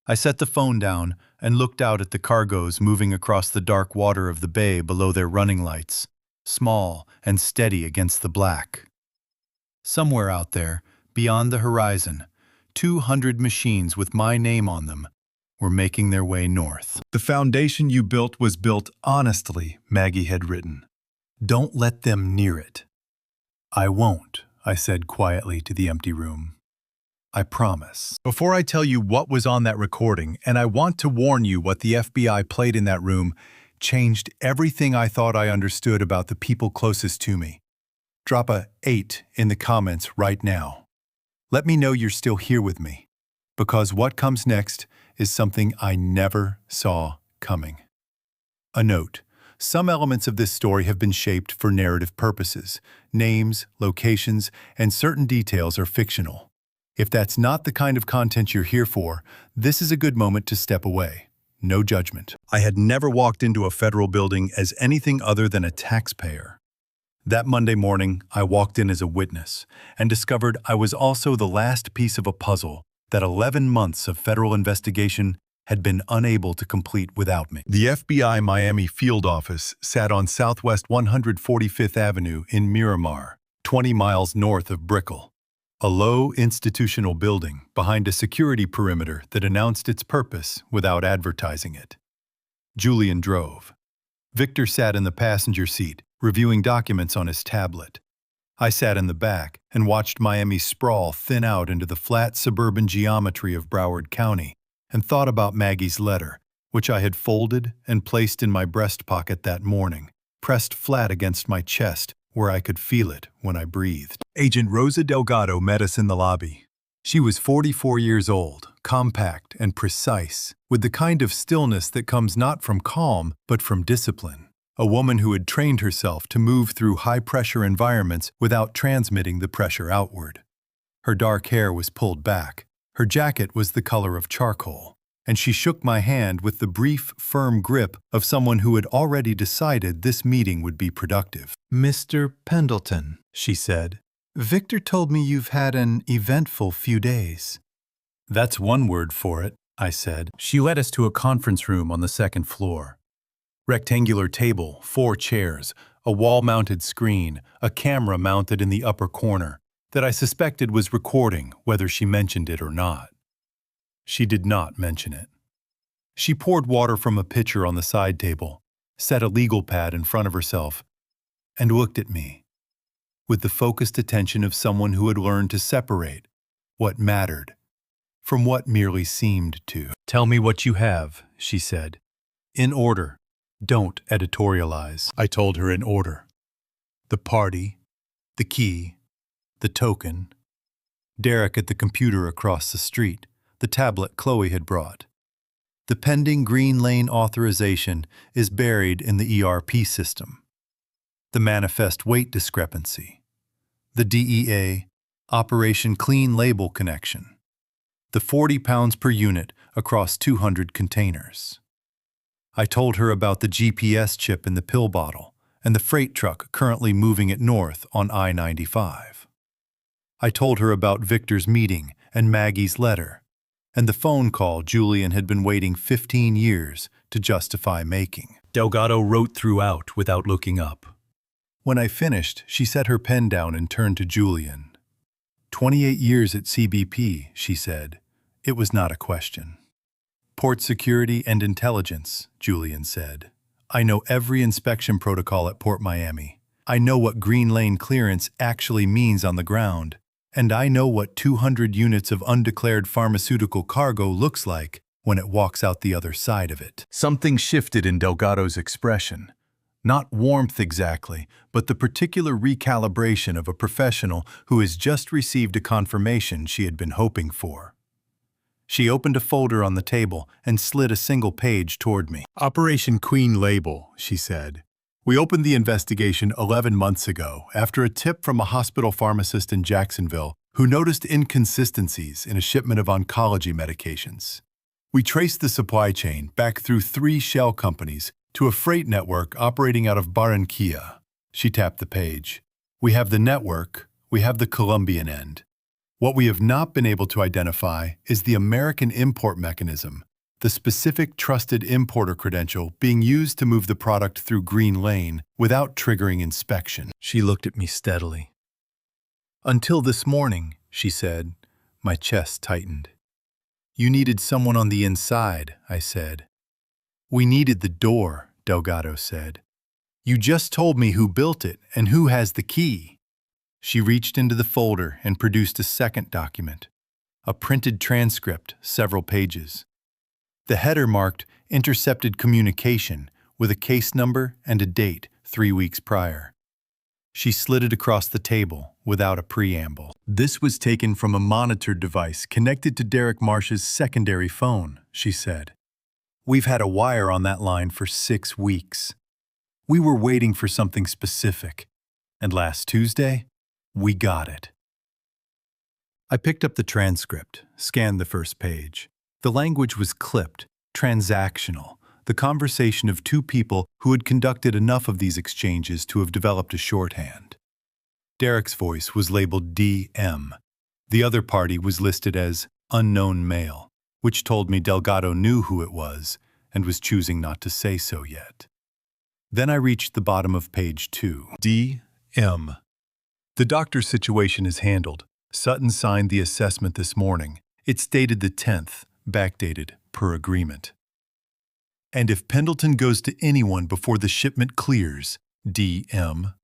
I set the phone down and looked out at the cargoes moving across the dark water of the bay below their running lights, small and steady against the black. Somewhere out there, beyond the horizon, 200 machines with my name on them were making their way north. "The foundation you built was built honestly," Maggie had written. "Don't let them near it." "I won't," I said quietly to the empty room. "I promise." Before I tell you what was on that recording, and I want to warn you what the FBI played in that room, changed everything I thought I understood about the people closest to me. Drop a 8 in the comments right now. Let me know you're still here with me, because what comes next is something I never saw coming. A note. Some elements of this story have been shaped for narrative purposes. Names, locations, and certain details are fictional. If that's not the kind of content you're here for, this is a good moment to step away. No judgment. I had never walked into a federal building as anything other than a taxpayer. That Monday morning, I walked in as a witness and discovered I was also the last piece of a puzzle that 11 months of federal investigation had been unable to complete without me. The FBI Miami field office sat on Southwest 145th Avenue in Miramar, 20 miles north of Brickell, a low institutional building behind a security perimeter that announced its purpose without advertising it. Julian drove. Victor sat in the passenger seat, reviewing documents on his tablet. I sat in the back and watched Miami sprawl thin out into the flat suburban geometry of Broward County, and thought about Maggie's letter, which I had folded and placed in my breast pocket that morning, pressed flat against my chest where I could feel it when I breathed. Agent Rosa Delgado met us in the lobby. She was 44 years old, compact and precise, with the kind of stillness that comes not from calm but from discipline. A woman who had trained herself to move through high-pressure environments without transmitting the pressure outward. Her dark hair was pulled back. Her jacket was the color of charcoal, and she shook my hand with the brief, firm grip of someone who had already decided this meeting would be productive. "Mr. Pendleton," she said, "Victor told me you've had an eventful few days." "That's one word for it," I said. She led us to a conference room on the 2nd floor. Rectangular table, 4 chairs, a wall-mounted screen, a camera mounted in the upper corner that I suspected was recording whether she mentioned it or not. She did not mention it. She poured water from a pitcher on the side table, set a legal pad in front of herself, and looked at me with the focused attention of someone who had learned to separate what mattered from what merely seemed to. "Tell me what you have," she said. "In order. Don't editorialize." I told her in order. The party, the key, the token. Derek at the computer across the street, the tablet Chloe had brought. The pending Green Lane authorization is buried in the ERP system. The manifest weight discrepancy. The DEA Operation Clean Label connection. The 40 pounds per unit across 200 containers. I told her about the GPS chip in the pill bottle and the freight truck currently moving it north on I-95. I told her about Victor's meeting and Maggie's letter, and the phone call Julian had been waiting 15 years to justify making. Delgado wrote throughout without looking up. When I finished, she set her pen down and turned to Julian. 28 years at CBP, she said. It was not a question. Port security and intelligence, Julian said. I know every inspection protocol at Port Miami. I know what Green Lane clearance actually means on the ground. And I know what 200 units of undeclared pharmaceutical cargo looks like when it walks out the other side of it. Something shifted in Delgado's expression. Not warmth exactly, but the particular recalibration of a professional who has just received a confirmation she had been hoping for. She opened a folder on the table and slid a single page toward me. Operation Clean Label, she said. We opened the investigation 11 months ago after a tip from a hospital pharmacist in Jacksonville who noticed inconsistencies in a shipment of oncology medications. We traced the supply chain back through 3 shell companies to a freight network operating out of Barranquilla. She tapped the page. We have the network, we have the Colombian end. What we have not been able to identify is the American import mechanism, the specific trusted importer credential being used to move the product through Green Lane without triggering inspection. She looked at me steadily. Until this morning, she said. My chest tightened. You needed someone on the inside, I said. We needed the door, Delgado said. You just told me who built it and who has the key. She reached into the folder and produced a second document, a printed transcript, several pages. The header marked Intercepted Communication with a case number and a date 3 weeks prior. She slid it across the table without a preamble. This was taken from a monitored device connected to Derek Marsh's secondary phone, she said. We've had a wire on that line for 6 weeks. We were waiting for something specific, and last Tuesday, we got it. I picked up the transcript, scanned the first page. The language was clipped, transactional, the conversation of 2 people who had conducted enough of these exchanges to have developed a shorthand. Derek's voice was labeled DM. The other party was listed as unknown male, which told me Delgado knew who it was and was choosing not to say so yet. Then I reached the bottom of page 2. DM. The doctor's situation is handled. Sutton signed the assessment this morning. It's dated the 10th. Backdated, per agreement. And if Pendleton goes to anyone before the shipment clears, DM,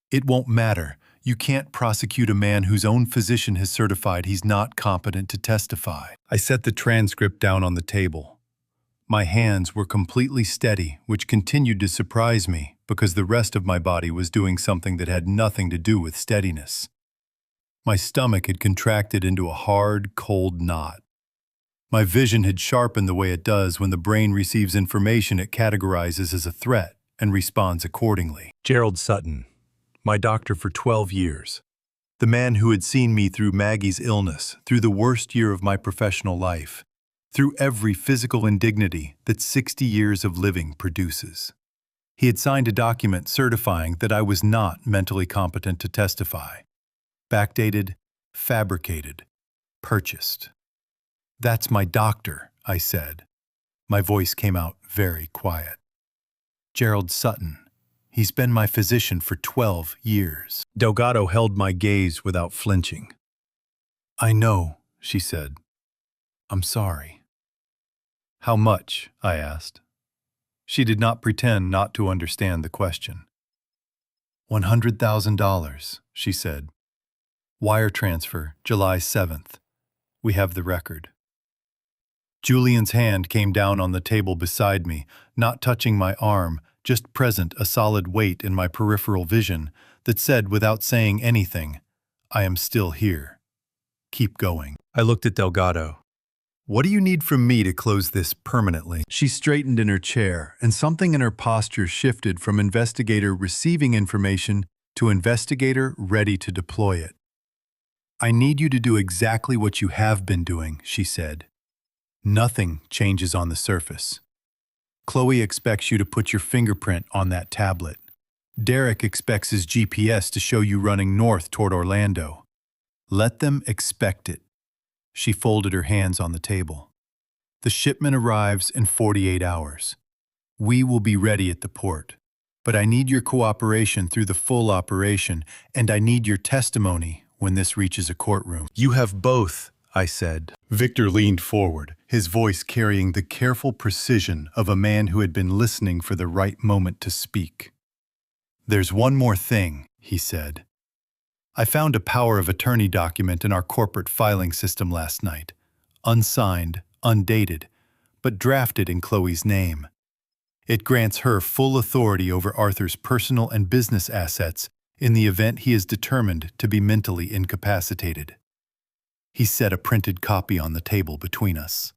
it won't matter. You can't prosecute a man whose own physician has certified he's not competent to testify. I set the transcript down on the table. My hands were completely steady, which continued to surprise me because the rest of my body was doing something that had nothing to do with steadiness. My stomach had contracted into a hard, cold knot. My vision had sharpened the way it does when the brain receives information it categorizes as a threat and responds accordingly. Gerald Sutton, my doctor for 12 years. The man who had seen me through Maggie's illness, through the worst year of my professional life, through every physical indignity that 60 years of living produces. He had signed a document certifying that I was not mentally competent to testify. Backdated, fabricated, purchased. That's my doctor, I said. My voice came out very quiet. Gerald Sutton. He's been my physician for 12 years. Delgado held my gaze without flinching. I know, she said. I'm sorry. How much? I asked. She did not pretend not to understand the question. $100,000, she said. Wire transfer, July 7th. We have the record. Julian's hand came down on the table beside me, not touching my arm, just present a solid weight in my peripheral vision that said without saying anything, I am still here. Keep going. I looked at Delgado. What do you need from me to close this permanently? She straightened in her chair, and something in her posture shifted from investigator receiving information to investigator ready to deploy it. I need you to do exactly what you have been doing, she said. Nothing changes on the surface. Chloe expects you to put your fingerprint on that tablet. Derek expects his GPS to show you running north toward Orlando. Let them expect it. She folded her hands on the table. The shipment arrives in 48 hours. We will be ready at the port. But I need your cooperation through the full operation, and I need your testimony when this reaches a courtroom. You have both, I said. Victor leaned forward, his voice carrying the careful precision of a man who had been listening for the right moment to speak. There's one more thing, he said. I found a power of attorney document in our corporate filing system last night. Unsigned, undated, but drafted in Chloe's name. It grants her full authority over Arthur's personal and business assets in the event he is determined to be mentally incapacitated. He set a printed copy on the table between us.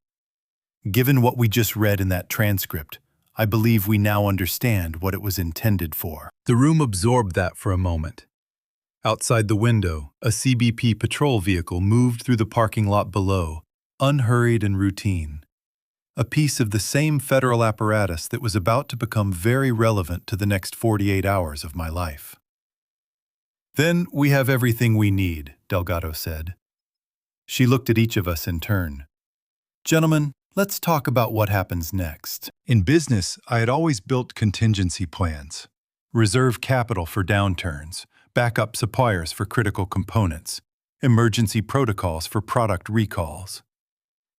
Given what we just read in that transcript, I believe we now understand what it was intended for. The room absorbed that for a moment. Outside the window, a CBP patrol vehicle moved through the parking lot below, unhurried and routine. A piece of the same federal apparatus that was about to become very relevant to the next 48 hours of my life. Then we have everything we need, Delgado said. She looked at each of us in turn. Gentlemen, let's talk about what happens next. In business, I had always built contingency plans. Reserve capital for downturns, backup suppliers for critical components, emergency protocols for product recalls.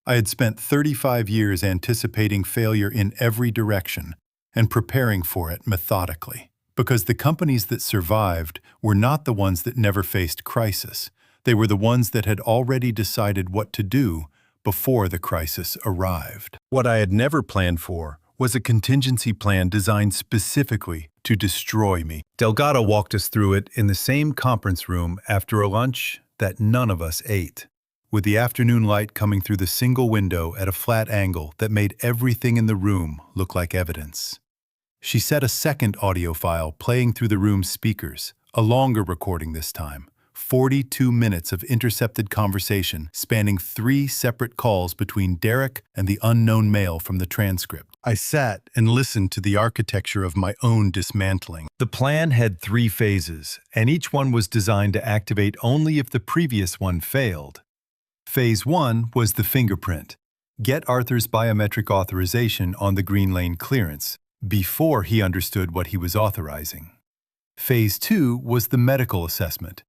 I had spent 35 years anticipating failure in every direction and preparing for it methodically, because the companies that survived were not the ones that never faced crisis. They were the ones that had already decided what to do before the crisis arrived. What I had never planned for was a contingency plan designed specifically to destroy me. Delgado walked us through it in the same conference room after a lunch that none of us ate, with the afternoon light coming through the single window at a flat angle that made everything in the room look like evidence. She set a second audio file playing through the room's speakers, a longer recording this time. 42 minutes of intercepted conversation spanning 3 separate calls between Derek and the unknown male from the transcript. I sat and listened to the architecture of my own dismantling. The plan had 3 phases, and each one was designed to activate only if the previous one failed. Phase 1 was the fingerprint. Get Arthur's biometric authorization on the green lane clearance before he understood what he was authorizing. Phase 2 was the medical assessment.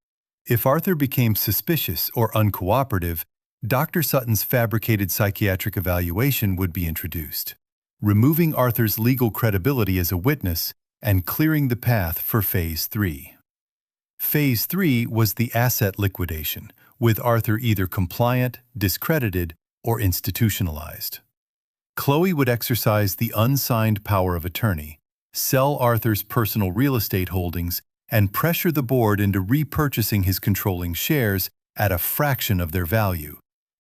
If Arthur became suspicious or uncooperative, Dr. Sutton's fabricated psychiatric evaluation would be introduced, removing Arthur's legal credibility as a witness and clearing the path for Phase 3. Phase 3 was the asset liquidation, with Arthur either compliant, discredited, or institutionalized. Chloe would exercise the unsigned power of attorney, sell Arthur's personal real estate holdings, and pressure the board into repurchasing his controlling shares at a fraction of their value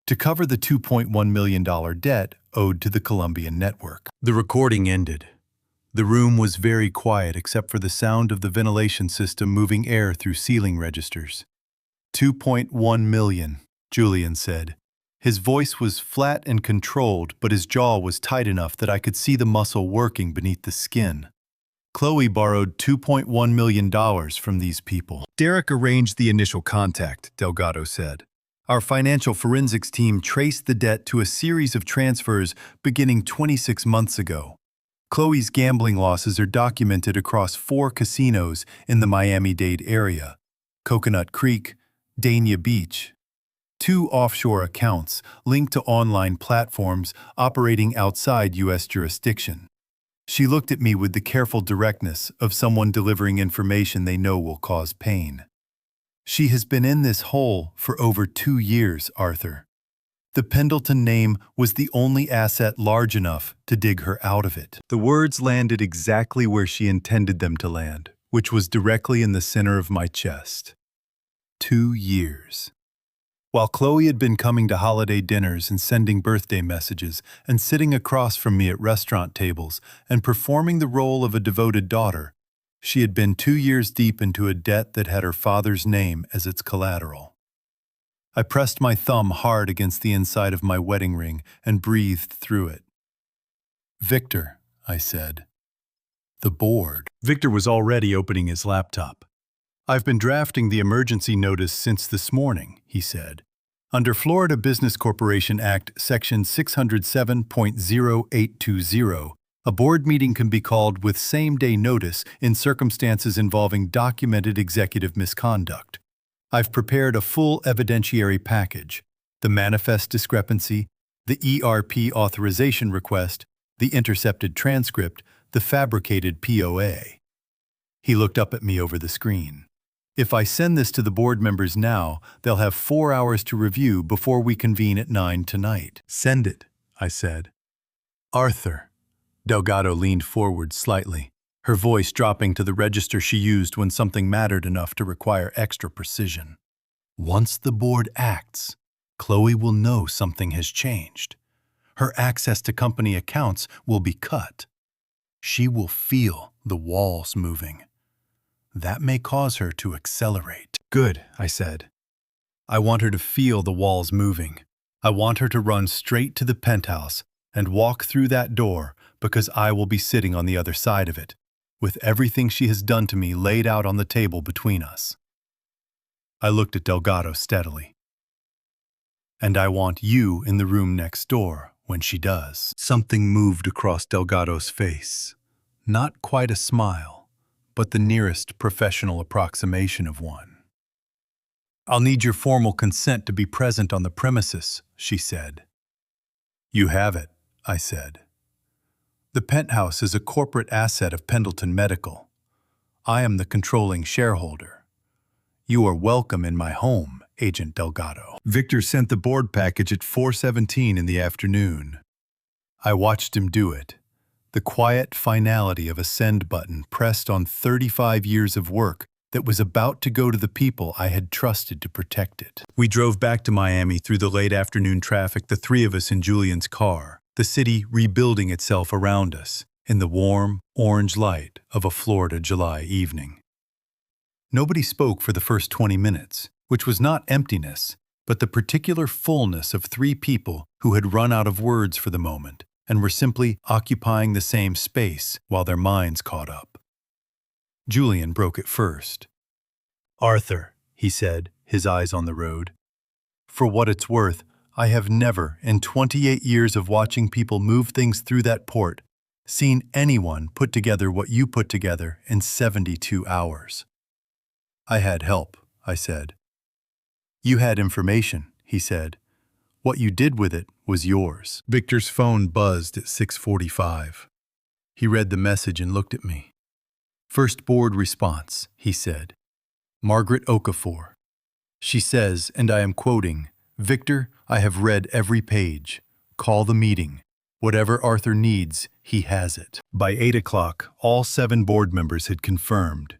to cover the $2.1 million debt owed to the Colombian network. The recording ended. The room was very quiet except for the sound of the ventilation system moving air through ceiling registers. 2.1 million, Julian said. His voice was flat and controlled, but his jaw was tight enough that I could see the muscle working beneath the skin. Chloe borrowed $2.1 million from these people. Derek arranged the initial contact, Delgado said. Our financial forensics team traced the debt to a series of transfers beginning 26 months ago. Chloe's gambling losses are documented across 4 casinos in the Miami-Dade area: Coconut Creek, Dania Beach. 2 offshore accounts linked to online platforms operating outside U.S. jurisdiction. She looked at me with the careful directness of someone delivering information they know will cause pain. She has been in this hole for over 2 years, Arthur. The Pendleton name was the only asset large enough to dig her out of it. The words landed exactly where she intended them to land, which was directly in the center of my chest. 2 years. While Chloe had been coming to holiday dinners and sending birthday messages and sitting across from me at restaurant tables and performing the role of a devoted daughter, she had been 2 years deep into a debt that had her father's name as its collateral. I pressed my thumb hard against the inside of my wedding ring and breathed through it. "Victor," I said. "The board." Victor was already opening his laptop. "I've been drafting the emergency notice since this morning," he said. "Under Florida Business Corporation Act, Section 607.0820, a board meeting can be called with same-day notice in circumstances involving documented executive misconduct. I've prepared a full evidentiary package: the manifest discrepancy, the ERP authorization request, the intercepted transcript, the fabricated POA." He looked up at me over the screen. "If I send this to the board members now, they'll have 4 hours to review before we convene at 9 tonight." "Send it," I said. "Arthur." Delgado leaned forward slightly, her voice dropping to the register she used when something mattered enough to require extra precision. "Once the board acts, Chloe will know something has changed. Her access to company accounts will be cut. She will feel the walls moving. That may cause her to accelerate." "Good," I said. "I want her to feel the walls moving. I want her to run straight to the penthouse and walk through that door, because I will be sitting on the other side of it, with everything she has done to me laid out on the table between us." I looked at Delgado steadily. "And I want you in the room next door when she does." Something moved across Delgado's face. Not quite a smile, but the nearest professional approximation of one. "I'll need your formal consent to be present on the premises," she said. "You have it," I said. "The Penthouse is a corporate asset of Pendleton Medical. I am the controlling shareholder. You are welcome in my home, Agent Delgado." Victor sent the board package at 4:17 in the afternoon. I watched him do it, the quiet finality of a send button pressed on 35 years of work that was about to go to the people I had trusted to protect it. We drove back to Miami through the late afternoon traffic, the three of us in Julian's car, the city rebuilding itself around us in the warm, orange light of a Florida July evening. Nobody spoke for the first 20 minutes, which was not emptiness, but the particular fullness of three people who had run out of words for the moment and were simply occupying the same space while their minds caught up. Julian broke it first. "Arthur," he said, his eyes on the road, "for what it's worth, I have never, in 28 years of watching people move things through that port, seen anyone put together what you put together in 72 hours. "I had help," I said. "You had information," he said. "What you did with it was yours." Victor's phone buzzed at 6:45. He read the message and looked at me. "First board response," he said. "Margaret Okafor. She says, and I am quoting, 'Victor, I have read every page. Call the meeting. Whatever Arthur needs, he has it.'" By 8 o'clock, all 7 board members had confirmed.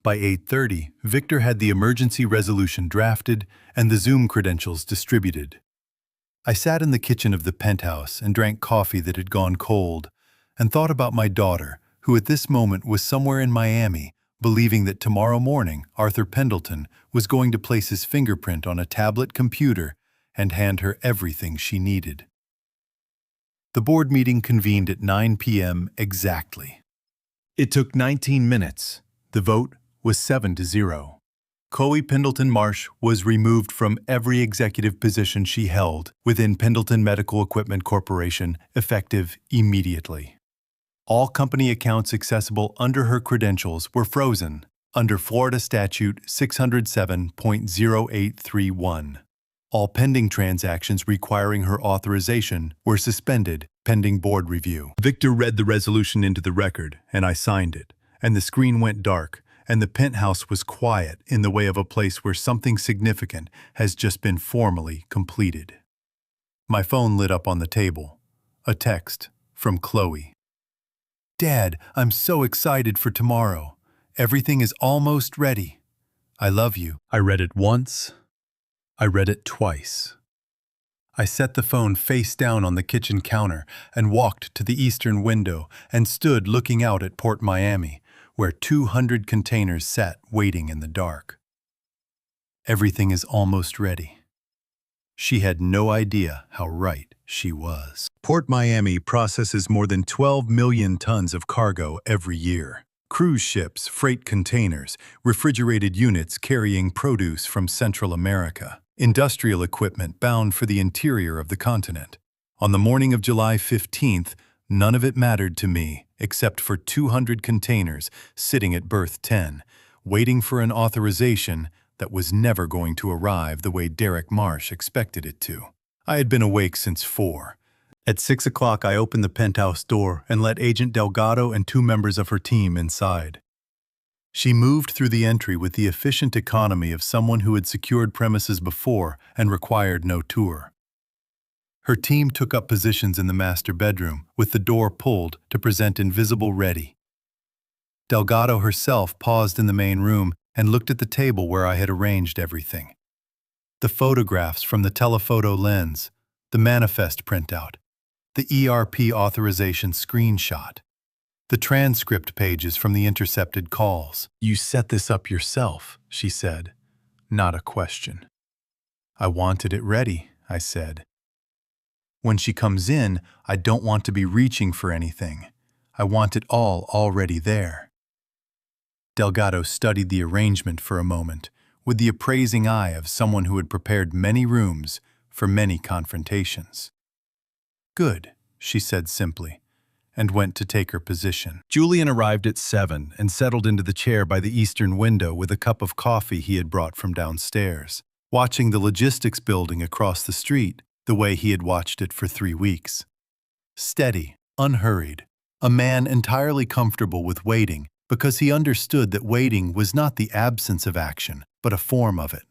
By 8:30, Victor had the emergency resolution drafted and the Zoom credentials distributed. I sat in the kitchen of the Penthouse and drank coffee that had gone cold and thought about my daughter, who at this moment was somewhere in Miami, believing that tomorrow morning Arthur Pendleton was going to place his fingerprint on a tablet computer and hand her everything she needed. The board meeting convened at 9 p.m. exactly. It took 19 minutes. The vote was 7-0. Chloe Pendleton Marsh was removed from every executive position she held within Pendleton Medical Equipment Corporation, effective immediately. All company accounts accessible under her credentials were frozen under Florida Statute 607.0831. All pending transactions requiring her authorization were suspended pending board review. Victor read the resolution into the record, and I signed it, and the screen went dark, and the Penthouse was quiet in the way of a place where something significant has just been formally completed. My phone lit up on the table. A text from Chloe. "Dad, I'm so excited for tomorrow. Everything is almost ready. I love you. I read it once. I read it twice. I set the phone face down on the kitchen counter and walked to the eastern window and stood looking out at Port Miami, where 200 containers sat waiting in the dark. Everything is almost ready. She had no idea how right she was. Port Miami processes more than 12 million tons of cargo every year. Cruise ships, freight containers, refrigerated units carrying produce from Central America, industrial equipment bound for the interior of the continent. On the morning of July 15th, none of it mattered to me except for 200 containers sitting at berth 10, waiting for an authorization that was never going to arrive the way Derek Marsh expected it to. I had been awake since 4. At 6 o'clock, I opened the penthouse door and let Agent Delgado and 2 members of her team inside. She moved through the entry with the efficient economy of someone who had secured premises before and required no tour. Her team took up positions in the master bedroom, with the door pulled to present invisible ready. Delgado herself paused in the main room and looked at the table where I had arranged everything. The photographs from the telephoto lens, the manifest printout, the ERP authorization screenshot, the transcript pages from the intercepted calls. "You set this up yourself," she said, not a question. "I wanted it ready," I said. "When she comes in, I don't want to be reaching for anything. I want it all already there." Delgado studied the arrangement for a moment, with the appraising eye of someone who had prepared many rooms for many confrontations. "Good," she said simply, and went to take her position. Julian arrived at 7 and settled into the chair by the eastern window with a cup of coffee he had brought from downstairs, watching the logistics building across the street the way he had watched it for 3 weeks. Steady, unhurried, a man entirely comfortable with waiting because he understood that waiting was not the absence of action, but a form of it.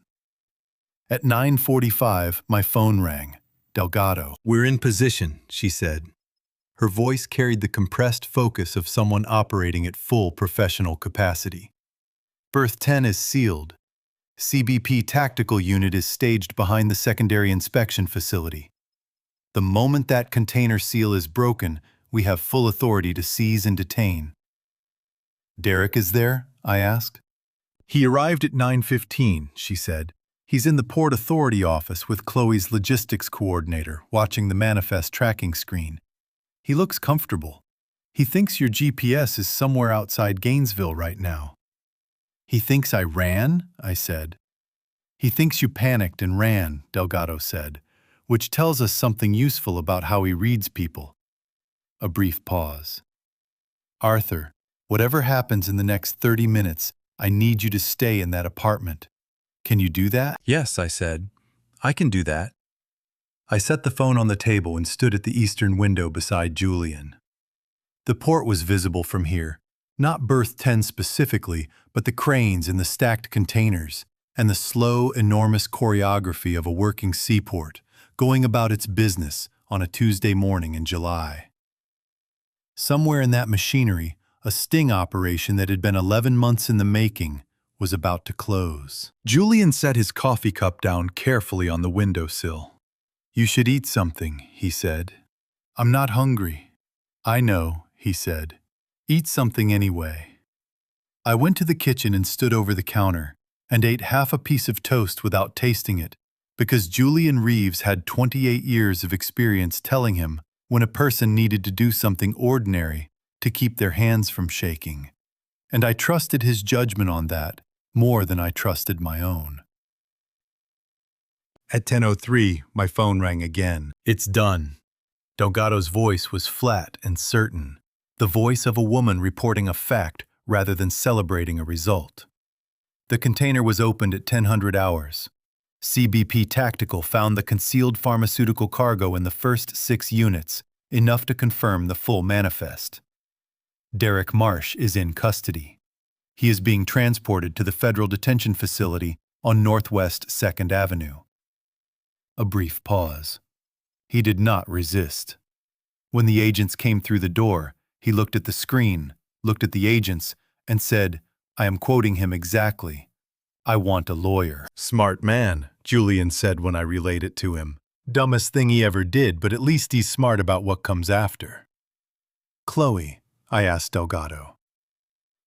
At 9:45, my phone rang. Delgado. "We're in position," she said. Her voice carried the compressed focus of someone operating at full professional capacity. "Berth 10 is sealed. CBP tactical unit is staged behind the secondary inspection facility. The moment that container seal is broken, we have full authority to seize and detain." "Derek is there?" I asked. "He arrived at 9:15, she said. "He's in the Port Authority office with Chloe's logistics coordinator, watching the manifest tracking screen. He looks comfortable. He thinks your GPS is somewhere outside Gainesville right now." "He thinks I ran?" I said. "He thinks you panicked and ran," Delgado said, "which tells us something useful about how he reads people." A brief pause. "Arthur, whatever happens in the next 30 minutes, I need you to stay in that apartment. Can you do that?" "Yes," I said. "I can do that." I set the phone on the table and stood at the eastern window beside Julian. The port was visible from here, not berth 10 specifically, but the cranes and the stacked containers, and the slow, enormous choreography of a working seaport going about its business on a Tuesday morning in July. Somewhere in that machinery, a sting operation that had been 11 months in the making was about to close. Julian set his coffee cup down carefully on the windowsill. "You should eat something," he said. "I'm not hungry." "I know," he said. "Eat something anyway." I went to the kitchen and stood over the counter and ate half a piece of toast without tasting it, because Julian Reeves had 28 years of experience telling him when a person needed to do something ordinary to keep their hands from shaking, and I trusted his judgment on that more than I trusted my own. At 10:03, my phone rang again. "It's done." Delgado's voice was flat and certain, the voice of a woman reporting a fact rather than celebrating a result. The container was opened at 1000 hours. CBP Tactical found the concealed pharmaceutical cargo in the first 6 units, enough to confirm the full manifest. Derek Marsh is in custody. He is being transported to the federal detention facility on Northwest 2nd Avenue. A brief pause. He did not resist. When the agents came through the door, he looked at the screen, looked at the agents, and said, I am quoting him exactly, I want a lawyer. Smart man, Julian said when I relayed it to him. Dumbest thing he ever did, but at least he's smart about what comes after. Chloe, I asked Delgado.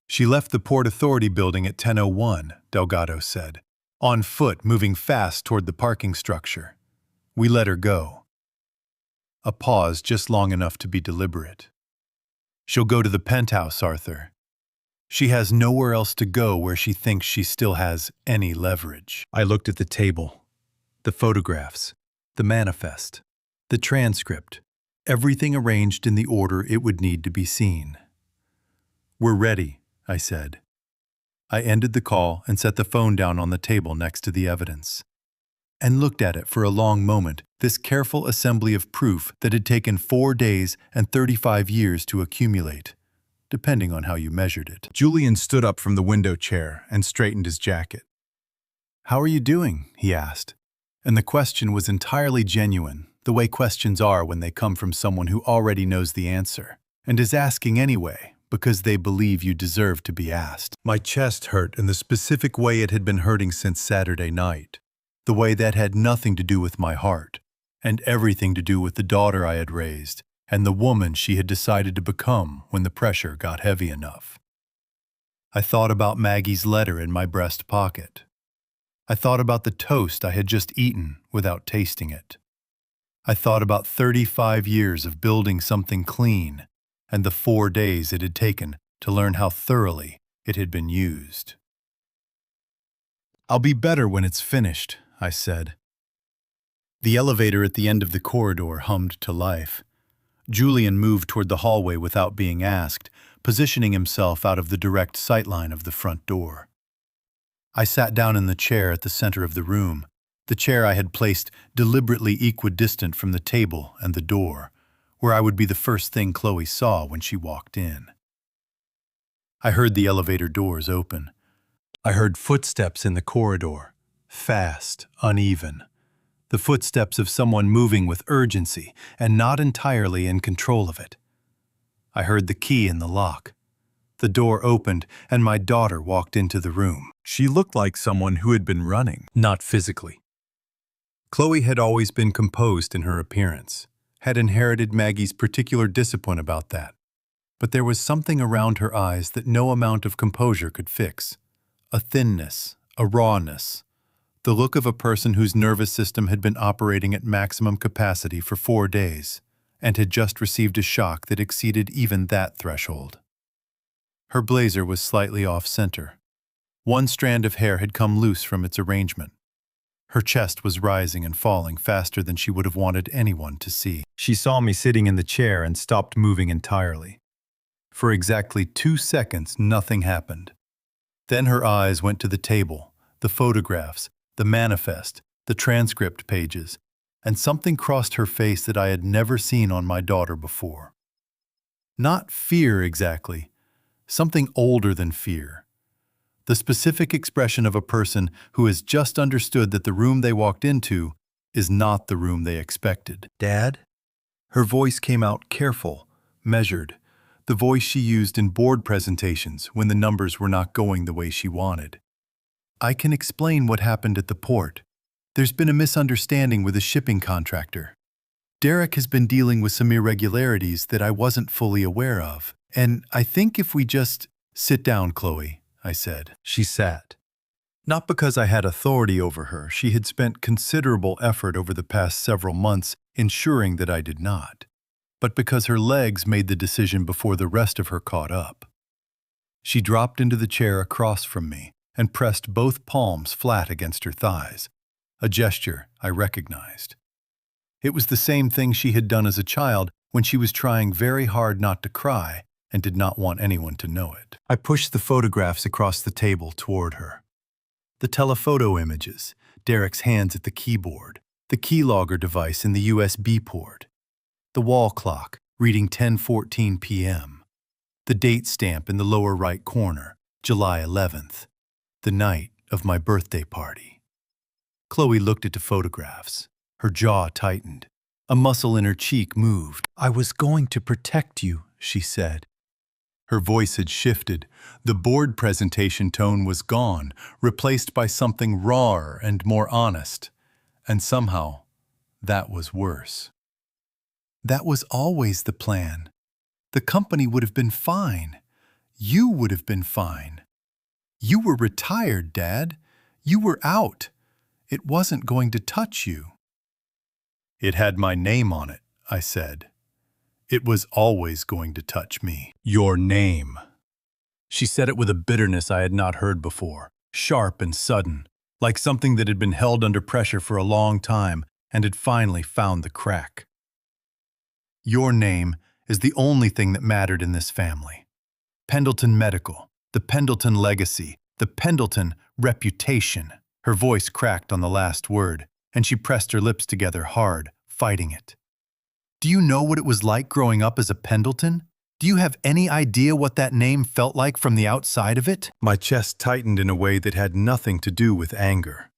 She left the Port Authority building at 10:01, Delgado said, on foot moving fast toward the parking structure. We let her go. A pause just long enough to be deliberate. She'll go to the Penthouse, Arthur. She has nowhere else to go where she thinks she still has any leverage. I looked at the table, the photographs, the manifest, the transcript, everything arranged in the order it would need to be seen. We're ready, I said. I ended the call and set the phone down on the table next to the evidence, and looked at it for a long moment, this careful assembly of proof that had taken 4 days and 35 years to accumulate, depending on how you measured it. Julian stood up from the window chair and straightened his jacket. "How are you doing?" he asked. And the question was entirely genuine, the way questions are when they come from someone who already knows the answer, and is asking anyway, because they believe you deserve to be asked. My chest hurt in the specific way it had been hurting since Saturday night, the way that had nothing to do with my heart, and everything to do with the daughter I had raised, and the woman she had decided to become when the pressure got heavy enough. I thought about Maggie's letter in my breast pocket. I thought about the toast I had just eaten without tasting it. I thought about 35 years of building something clean, and the 4 days it had taken to learn how thoroughly it had been used. "I'll be better when it's finished," I said. The elevator at the end of the corridor hummed to life. Julian moved toward the hallway without being asked, positioning himself out of the direct sightline of the front door. I sat down in the chair at the center of the room, the chair I had placed deliberately equidistant from the table and the door, where I would be the first thing Chloe saw when she walked in. I heard the elevator doors open. I heard footsteps in the corridor, fast, uneven. The footsteps of someone moving with urgency and not entirely in control of it. I heard the key in the lock. The door opened and my daughter walked into the room. She looked like someone who had been running, not physically. Chloe had always been composed in her appearance, had inherited Maggie's particular discipline about that. But there was something around her eyes that no amount of composure could fix. A thinness, a rawness. The look of a person whose nervous system had been operating at maximum capacity for 4 days, and had just received a shock that exceeded even that threshold. Her blazer was slightly off-center. One strand of hair had come loose from its arrangement. Her chest was rising and falling faster than she would have wanted anyone to see. She saw me sitting in the chair and stopped moving entirely. For exactly 2 seconds, nothing happened. Then her eyes went to the table, the photographs, the manifest, the transcript pages, and something crossed her face that I had never seen on my daughter before. Not fear exactly, something older than fear. The specific expression of a person who has just understood that the room they walked into is not the room they expected. "Dad?" Her voice came out careful, measured, the voice she used in board presentations when the numbers were not going the way she wanted. "I can explain what happened at the port. There's been a misunderstanding with a shipping contractor. Derek has been dealing with some irregularities that I wasn't fully aware of. And I think if we just—" "Sit down, Chloe," I said. She sat. Not because I had authority over her. She had spent considerable effort over the past several months ensuring that I did not. But because her legs made the decision before the rest of her caught up. She dropped into the chair across from me and pressed both palms flat against her thighs, a gesture I recognized. It was the same thing she had done as a child when she was trying very hard not to cry and did not want anyone to know it. I pushed the photographs across the table toward her. The telephoto images, Derek's hands at the keyboard, the keylogger device in the USB port, the wall clock reading 10:14 p.m., the date stamp in the lower right corner, July 11th, the night of my birthday party. Chloe looked at the photographs. Her jaw tightened. A muscle in her cheek moved. "I was going to protect you," she said. Her voice had shifted. The board presentation tone was gone, replaced by something rawer and more honest. And somehow, that was worse. That was always the plan. The company would have been fine. You would have been fine. You were retired, Dad. You were out. It wasn't going to touch you. It had my name on it, I said. It was always going to touch me. Your name. She said it with a bitterness I had not heard before, sharp and sudden, like something that had been held under pressure for a long time and had finally found the crack. Your name is the only thing that mattered in this family. Pendleton Medical, the Pendleton legacy, the Pendleton reputation. Her voice cracked on the last word, and she pressed her lips together hard, fighting it. Do you know what it was like growing up as a Pendleton? Do you have any idea what that name felt like from the outside of it? My chest tightened in a way that had nothing to do with anger.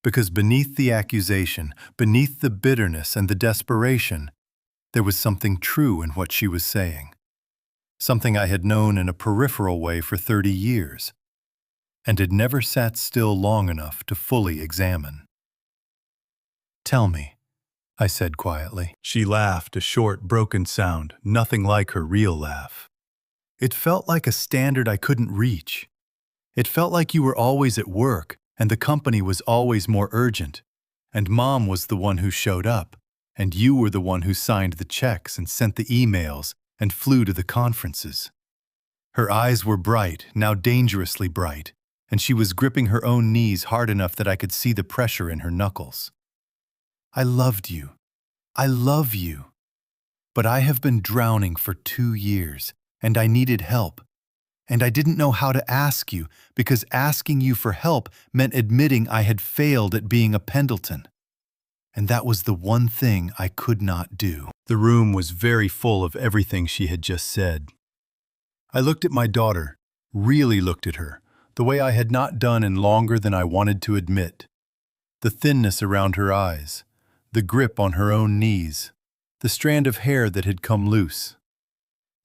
Because beneath the accusation, beneath the bitterness and the desperation, there was something true in what she was saying. Something I had known in a peripheral way for 30 years, and had never sat still long enough to fully examine. Tell me, I said quietly. She laughed, a short, broken sound, nothing like her real laugh. It felt like a standard I couldn't reach. It felt like you were always at work, and the company was always more urgent, and Mom was the one who showed up, and you were the one who signed the checks and sent the emails and flew to the conferences. Her eyes were bright, now dangerously bright, and she was gripping her own knees hard enough that I could see the pressure in her knuckles. I loved you. I love you. But I have been drowning for 2 years, and I needed help. And I didn't know how to ask you, because asking you for help meant admitting I had failed at being a Pendleton. And that was the one thing I could not do. The room was very full of everything she had just said. I looked at my daughter, really looked at her, the way I had not done in longer than I wanted to admit. The thinness around her eyes, the grip on her own knees, the strand of hair that had come loose.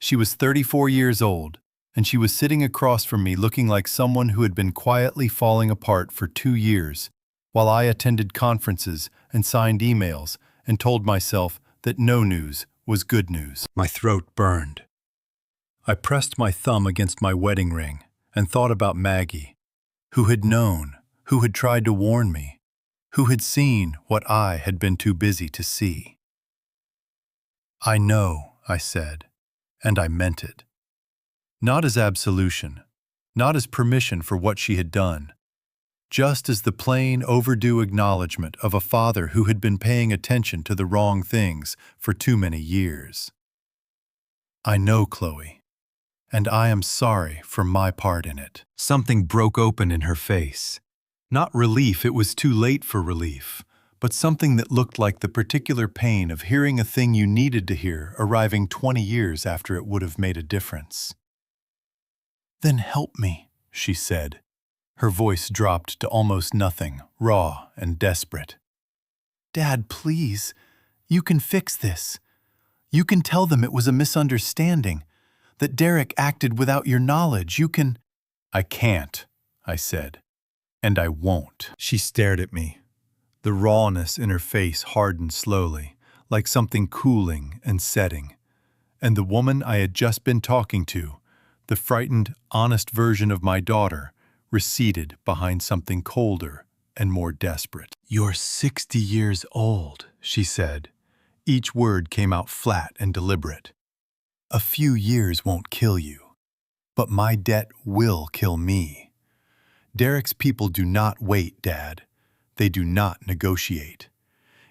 She was 34 years old, and she was sitting across from me looking like someone who had been quietly falling apart for 2 years, while I attended conferences and signed emails and told myself that no news was good news. My throat burned. I pressed my thumb against my wedding ring and thought about Maggie, who had known, who had tried to warn me, who had seen what I had been too busy to see. I know, I said, and I meant it. Not as absolution, not as permission for what she had done, just as the plain, overdue acknowledgement of a father who had been paying attention to the wrong things for too many years. I know, Chloe, and I am sorry for my part in it. Something broke open in her face. Not relief, it was too late for relief, but something that looked like the particular pain of hearing a thing you needed to hear arriving 20 years after it would have made a difference. Then help me, she said. Her voice dropped to almost nothing, raw and desperate. Dad, please, you can fix this. You can tell them it was a misunderstanding, that Derek acted without your knowledge. You can... I can't, I said. And I won't. She stared at me. The rawness in her face hardened slowly, like something cooling and setting. And the woman I had just been talking to, the frightened, honest version of my daughter, receded behind something colder and more desperate. You're 60 years old, she said. Each word came out flat and deliberate. A few years won't kill you, but my debt will kill me. Derek's people do not wait, Dad. They do not negotiate.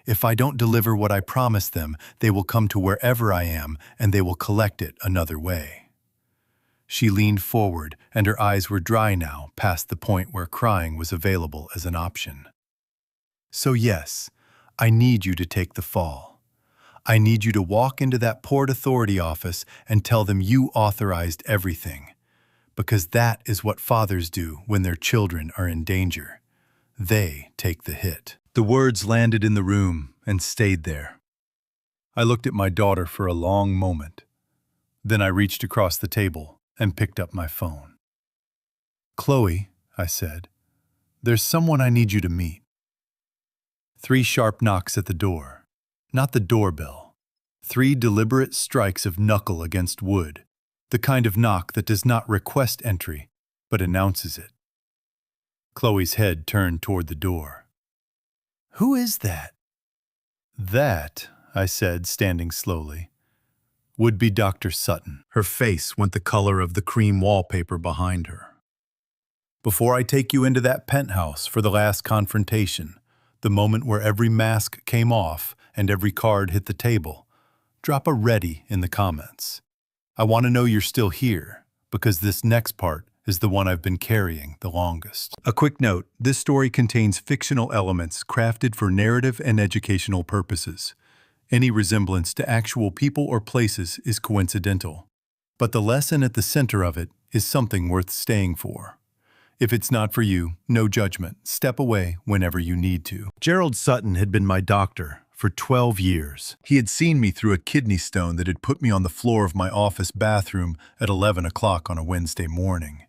If I don't deliver what I promised them, they will come to wherever I am and they will collect it another way. She leaned forward and her eyes were dry now, past the point where crying was available as an option. So yes, I need you to take the fall. I need you to walk into that Port Authority office and tell them you authorized everything. Because that is what fathers do when their children are in danger. They take the hit. The words landed in the room and stayed there. I looked at my daughter for a long moment. Then I reached across the table and picked up my phone. "Chloe," I said, "there's someone I need you to meet." 3 sharp knocks at the door. Not the doorbell. 3 deliberate strikes of knuckle against wood, the kind of knock that does not request entry, but announces it. Chloe's head turned toward the door. "Who is that?" "That," I said, standing slowly, "would be Dr. Sutton." Her face went the color of the cream wallpaper behind her. "Before I take you into that penthouse for the last confrontation, the moment where every mask came off and every card hit the table, drop a ready in the comments. I want to know you're still here, because this next part is the one I've been carrying the longest." A quick note, this story contains fictional elements crafted for narrative and educational purposes. Any resemblance to actual people or places is coincidental, but the lesson at the center of it is something worth staying for. If it's not for you, no judgment. Step away whenever you need to. Gerald Sutton had been my doctor for 12 years. He had seen me through a kidney stone that had put me on the floor of my office bathroom at 11 o'clock on a Wednesday morning.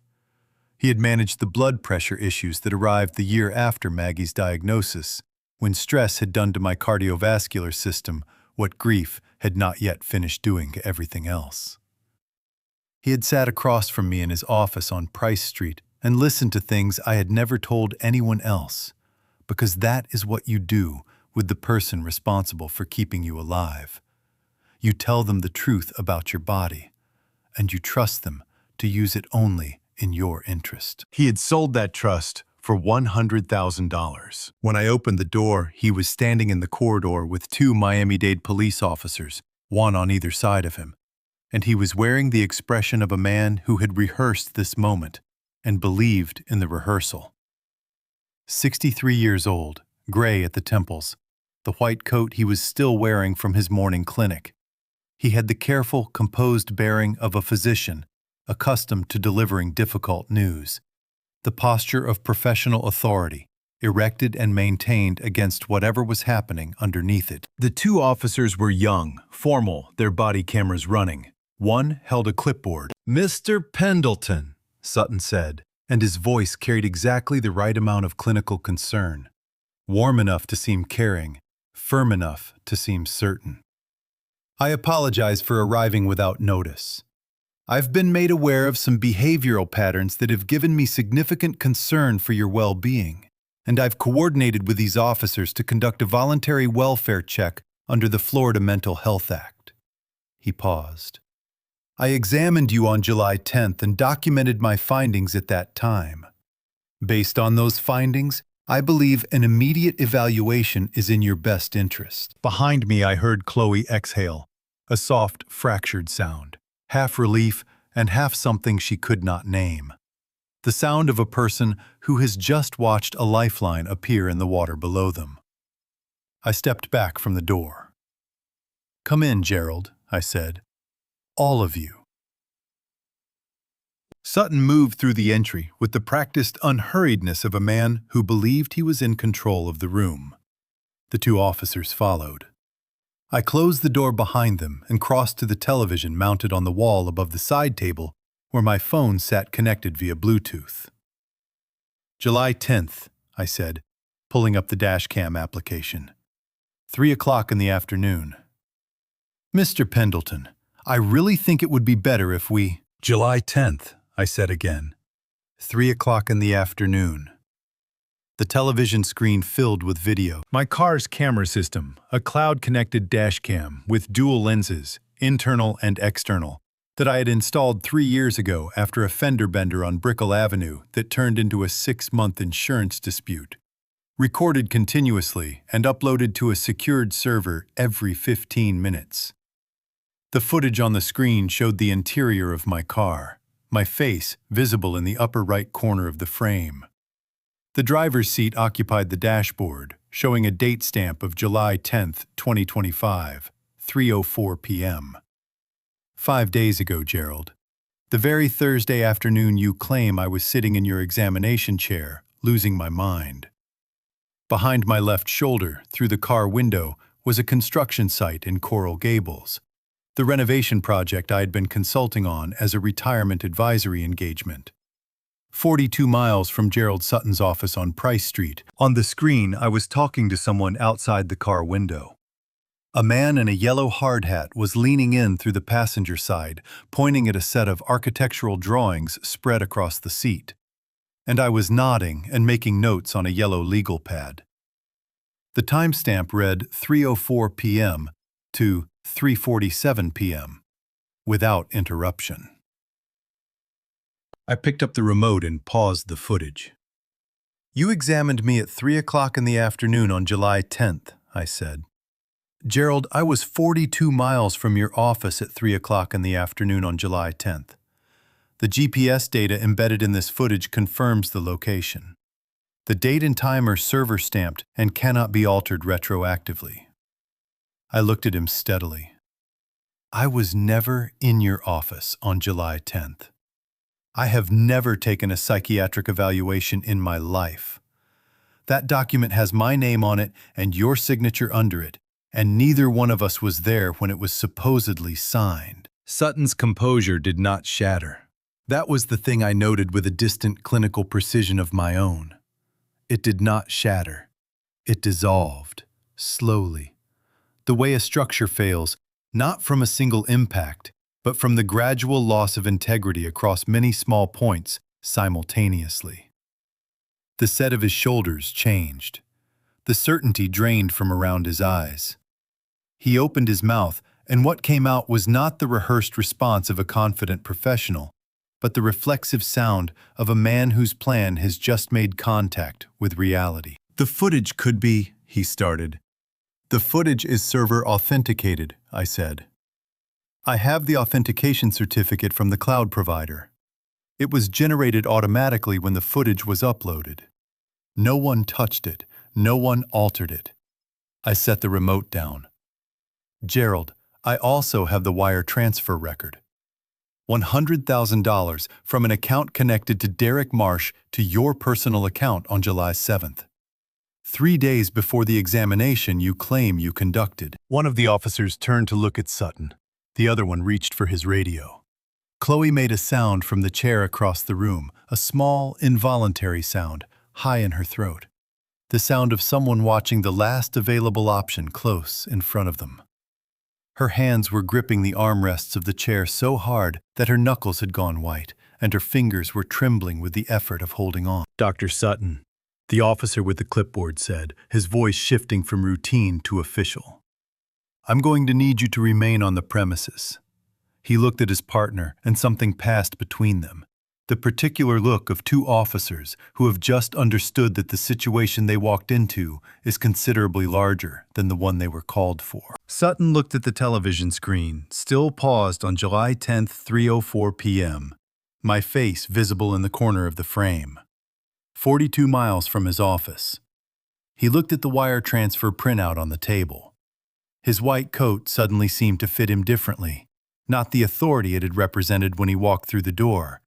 He had managed the blood pressure issues that arrived the year after Maggie's diagnosis, when stress had done to my cardiovascular system what grief had not yet finished doing to everything else. He had sat across from me in his office on Price Street and listened to things I had never told anyone else, because that is what you do with the person responsible for keeping you alive. You tell them the truth about your body, and you trust them to use it only in your interest. He had sold that trust for $100,000. When I opened the door, he was standing in the corridor with 2 Miami-Dade police officers, one on either side of him, and he was wearing the expression of a man who had rehearsed this moment and believed in the rehearsal. 63 years old, gray at the temples, the white coat he was still wearing from his morning clinic. He had the careful, composed bearing of a physician, accustomed to delivering difficult news, the posture of professional authority, erected and maintained against whatever was happening underneath it. The 2 officers were young, formal, their body cameras running. One held a clipboard. "Mr. Pendleton," Sutton said, and his voice carried exactly the right amount of clinical concern. Warm enough to seem caring, firm enough to seem certain. "I apologize for arriving without notice. I've been made aware of some behavioral patterns that have given me significant concern for your well-being, and I've coordinated with these officers to conduct a voluntary welfare check under the Florida Mental Health Act." He paused. "I examined you on July 10th and documented my findings at that time. Based on those findings, I believe an immediate evaluation is in your best interest." Behind me, I heard Chloe exhale, a soft, fractured sound, half relief and half something she could not name. The sound of a person who has just watched a lifeline appear in the water below them. I stepped back from the door. "Come in, Gerald," I said. "All of you." Sutton moved through the entry with the practiced unhurriedness of a man who believed he was in control of the room. The 2 officers followed. I closed the door behind them and crossed to the television mounted on the wall above the side table where my phone sat connected via Bluetooth. "July 10th, I said, pulling up the dashcam application. 3 o'clock in the afternoon. "Mr. Pendleton, I really think it would be better if we—" "July 10th, I said again. 3 o'clock in the afternoon. The television screen filled with video. My car's camera system, a cloud-connected dashcam with dual lenses, internal and external, that I had installed 3 years ago after a fender bender on Brickell Avenue that turned into a 6-month insurance dispute. Recorded continuously and uploaded to a secured server every 15 minutes. The footage on the screen showed the interior of my car, my face visible in the upper right corner of the frame. The driver's seat occupied the dashboard, showing a date stamp of July 10th, 2025, 3:04 p.m. 5 days ago, Gerald. The very Thursday afternoon you claim I was sitting in your examination chair, losing my mind. Behind my left shoulder, through the car window, was a construction site in Coral Gables. the renovation project I had been consulting on as a retirement advisory engagement. 42 miles from Gerald Sutton's office on Price Street. On the screen, I was talking to someone outside the car window. A man in a yellow hard hat was leaning in through the passenger side, pointing at a set of architectural drawings spread across the seat. And I was nodding and making notes on a yellow legal pad. The timestamp read 3:04 p.m. to 3:47 p.m., without interruption. I picked up the remote and paused the footage. "You examined me at 3 o'clock in the afternoon on July 10th, I said. "Gerald, I was 42 miles from your office at 3 o'clock in the afternoon on July 10th. The GPS data embedded in this footage confirms the location. The date and time are server stamped and cannot be altered retroactively." I looked at him steadily. "I was never in your office on July 10th. I have never taken a psychiatric evaluation in my life. That document has my name on it and your signature under it, and neither one of us was there when it was supposedly signed." Sutton's composure did not shatter. That was the thing I noted with a distant clinical precision of my own. It did not shatter. It dissolved, slowly. The way a structure fails, not from a single impact, but from the gradual loss of integrity across many small points simultaneously. The set of his shoulders changed. The certainty drained from around his eyes. He opened his mouth, and what came out was not the rehearsed response of a confident professional, but the reflexive sound of a man whose plan has just made contact with reality. "The footage could be," he started. "The footage is server authenticated," I said. "I have the authentication certificate from the cloud provider. It was generated automatically when the footage was uploaded. No one touched it. No one altered it." I set the remote down. "Gerald, I also have the wire transfer record. $100,000 from an account connected to Derek Marsh to your personal account on July 7th. 3 days before the examination you claim you conducted." One of the officers turned to look at Sutton. The other one reached for his radio. Chloe made a sound from the chair across the room, a small, involuntary sound, high in her throat. The sound of someone watching the last available option close in front of them. Her hands were gripping the armrests of the chair so hard that her knuckles had gone white, and her fingers were trembling with the effort of holding on. "Dr. Sutton," the officer with the clipboard said, his voice shifting from routine to official. "I'm going to need you to remain on the premises." He looked at his partner, and something passed between them. The particular look of two officers who have just understood that the situation they walked into is considerably larger than the one they were called for. Sutton looked at the television screen, still paused on July 10th, 3:04 p.m., my face visible in the corner of the frame. 42 miles from his office. He looked at the wire transfer printout on the table. His white coat suddenly seemed to fit him differently, not the authority it had represented when he walked through the door,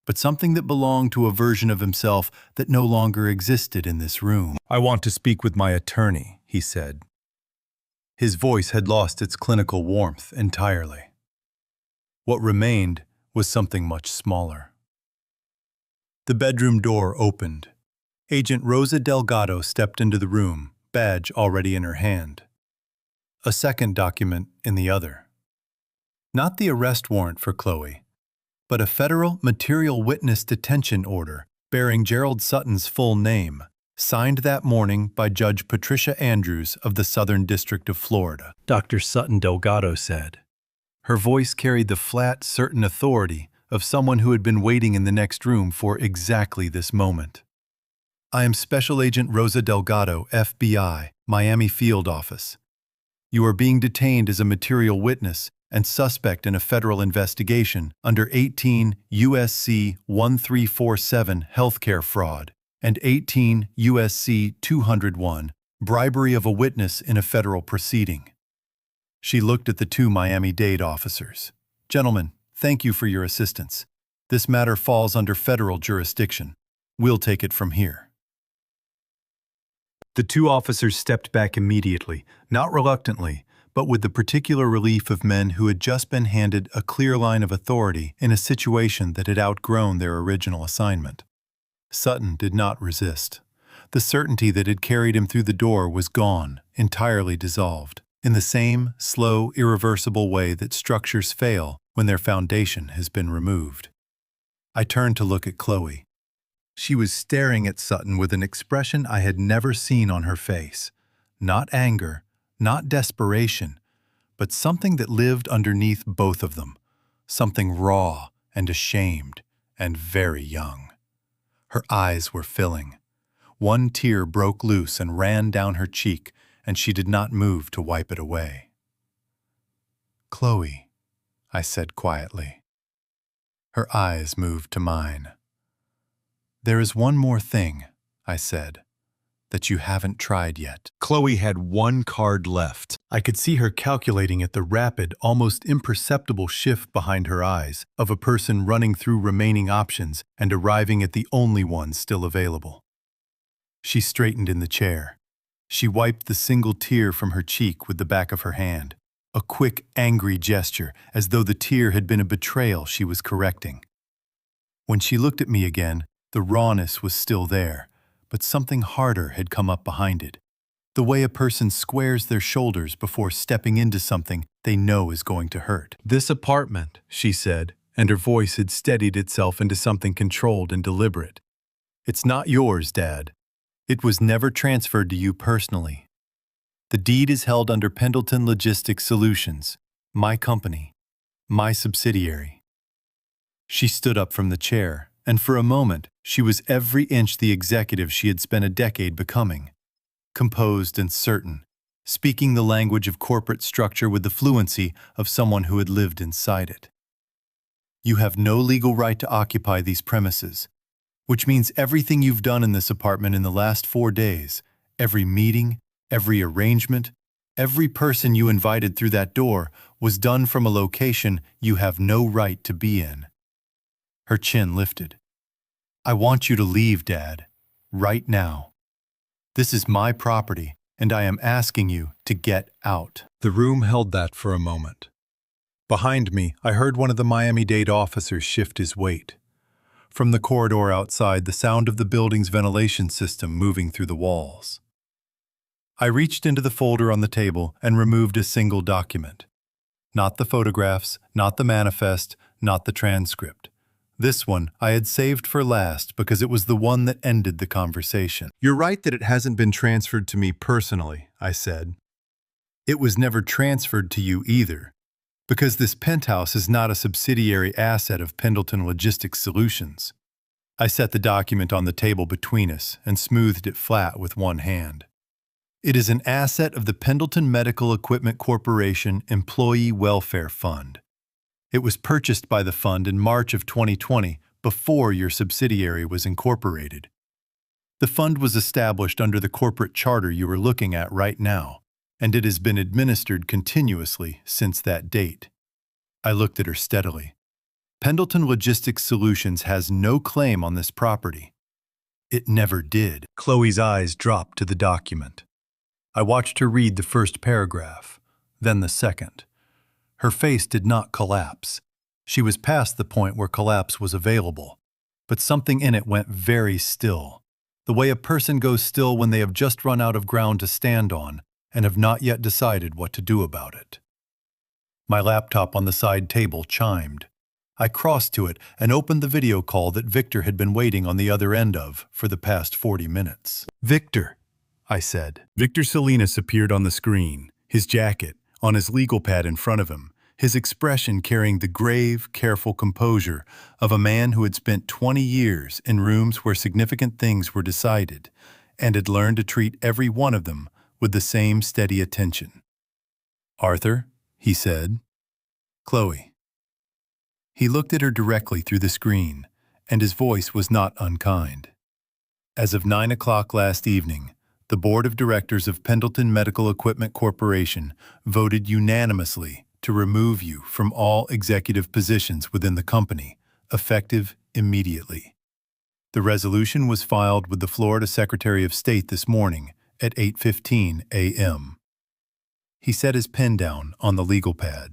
but something that belonged to a version of himself that no longer existed in this room. "I want to speak with my attorney," he said. His voice had lost its clinical warmth entirely. What remained was something much smaller. The bedroom door opened. Agent Rosa Delgado stepped into the room, badge already in her hand. A second document in the other. Not the arrest warrant for Chloe, but a federal material witness detention order bearing Gerald Sutton's full name, signed that morning by Judge Patricia Andrews of the Southern District of Florida. "Dr. Sutton," Delgado said. Her voice carried the flat, certain authority of someone who had been waiting in the next room for exactly this moment. "I am Special Agent Rosa Delgado, FBI, Miami Field Office. You are being detained as a material witness and suspect in a federal investigation under 18 U.S.C. 1347 healthcare fraud and 18 U.S.C. 201 bribery of a witness in a federal proceeding." She looked at the two Miami-Dade officers. "Gentlemen, thank you for your assistance. This matter falls under federal jurisdiction. We'll take it from here." The two officers stepped back immediately, not reluctantly, but with the particular relief of men who had just been handed a clear line of authority in a situation that had outgrown their original assignment. Sutton did not resist. The certainty that had carried him through the door was gone, entirely dissolved, in the same slow, irreversible way that structures fail when their foundation has been removed. I turned to look at Chloe. She was staring at Sutton with an expression I had never seen on her face. Not anger, not desperation, but something that lived underneath both of them. Something raw and ashamed and very young. Her eyes were filling. One tear broke loose and ran down her cheek, and she did not move to wipe it away. "Chloe," I said quietly. Her eyes moved to mine. "There is one more thing," I said, "that you haven't tried yet." Chloe had one card left. I could see her calculating at the rapid, almost imperceptible shift behind her eyes of a person running through remaining options and arriving at the only one still available. She straightened in the chair. She wiped the single tear from her cheek with the back of her hand, a quick, angry gesture as though the tear had been a betrayal she was correcting. When she looked at me again, the rawness was still there, but something harder had come up behind it. The way a person squares their shoulders before stepping into something they know is going to hurt. "This apartment," she said, and her voice had steadied itself into something controlled and deliberate. "It's not yours, Dad. It was never transferred to you personally. The deed is held under Pendleton Logistics Solutions, my company, my subsidiary." She stood up from the chair, and for a moment she was every inch the executive she had spent a decade becoming. Composed and certain, speaking the language of corporate structure with the fluency of someone who had lived inside it. "You have no legal right to occupy these premises, which means everything you've done in this apartment in the last 4 days, every meeting, every arrangement, every person you invited through that door was done from a location you have no right to be in." Her chin lifted. "I want you to leave, Dad, right now. This is my property, and I am asking you to get out." The room held that for a moment. Behind me, I heard one of the Miami-Dade officers shift his weight. From the corridor outside, the sound of the building's ventilation system moving through the walls. I reached into the folder on the table and removed a single document. Not the photographs, not the manifest, not the transcript. This one I had saved for last because it was the one that ended the conversation. "You're right that it hasn't been transferred to me personally," I said. "It was never transferred to you either, because this penthouse is not a subsidiary asset of Pendleton Logistics Solutions." I set the document on the table between us and smoothed it flat with one hand. "It is an asset of the Pendleton Medical Equipment Corporation Employee Welfare Fund. It was purchased by the fund in March of 2020, before your subsidiary was incorporated. The fund was established under the corporate charter you are looking at right now, and it has been administered continuously since that date." I looked at her steadily. "Pendleton Logistics Solutions has no claim on this property. It never did." Chloe's eyes dropped to the document. I watched her read the first paragraph, then the second. Her face did not collapse. She was past the point where collapse was available, but something in it went very still, the way a person goes still when they have just run out of ground to stand on and have not yet decided what to do about it. My laptop on the side table chimed. I crossed to it and opened the video call that Victor had been waiting on the other end of for the past 40 minutes. "Victor," I said. Victor Salinas appeared on the screen, his jacket on his legal pad in front of him, his expression carrying the grave, careful composure of a man who had spent 20 years in rooms where significant things were decided and had learned to treat every one of them with the same steady attention. "Arthur," he said. "Chloe." He looked at her directly through the screen, and his voice was not unkind. "As of 9 o'clock last evening, the Board of Directors of Pendleton Medical Equipment Corporation voted unanimously to remove you from all executive positions within the company, effective immediately. The resolution was filed with the Florida Secretary of State this morning at 8:15 a.m. He set his pen down on the legal pad.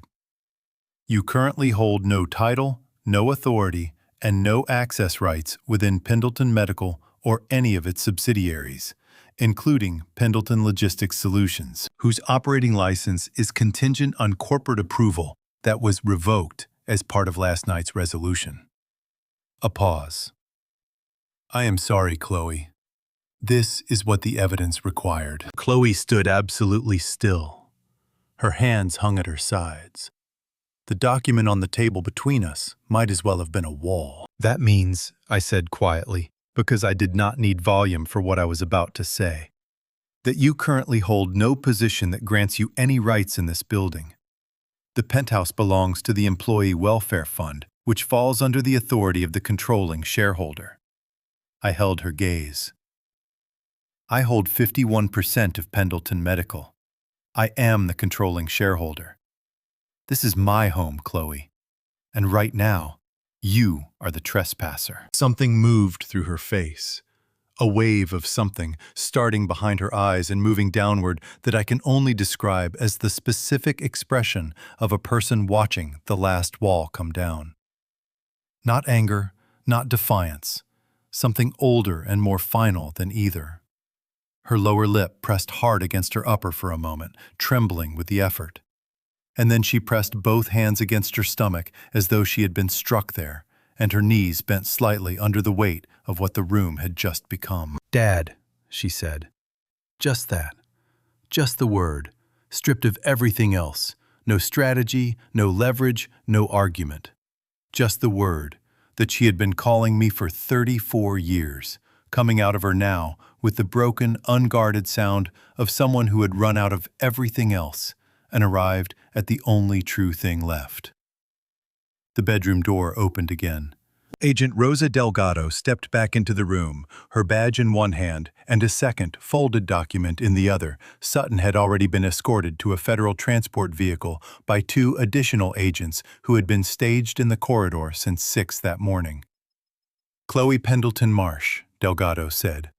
You currently hold no title, no authority, and no access rights within Pendleton Medical or any of its subsidiaries, including Pendleton Logistics Solutions, whose operating license is contingent on corporate approval that was revoked as part of last night's resolution. A pause. I am sorry, Chloe. This is what the evidence required. Chloe stood absolutely still. Her hands hung at her sides. The document on the table between us might as well have been a wall. That means, I said quietly, because I did not need volume for what I was about to say, that you currently hold no position that grants you any rights in this building. The Penthouse belongs to the Employee Welfare Fund, which falls under the authority of the controlling shareholder. I held her gaze. I hold 51% of Pendleton Medical. I am the controlling shareholder. This is my home, Chloe. And right now, you are the trespasser. Something moved through her face. A wave of something starting behind her eyes and moving downward that I can only describe as the specific expression of a person watching the last wall come down. Not anger, not defiance. Something older and more final than either. Her lower lip pressed hard against her upper for a moment, trembling with the effort. And then she pressed both hands against her stomach as though she had been struck there, and her knees bent slightly under the weight of what the room had just become. Dad, she said. Just that. Just the word, stripped of everything else. No strategy, no leverage, no argument. Just the word that she had been calling me for 34 years, coming out of her now with the broken, unguarded sound of someone who had run out of everything else and arrived at the only true thing left. The bedroom door opened again. Agent Rosa Delgado stepped back into the room, her badge in one hand and a second, folded document in the other. Sutton had already been escorted to a federal transport vehicle by 2 additional agents who had been staged in the corridor since 6 that morning. Chloe Pendleton Marsh, Delgado said,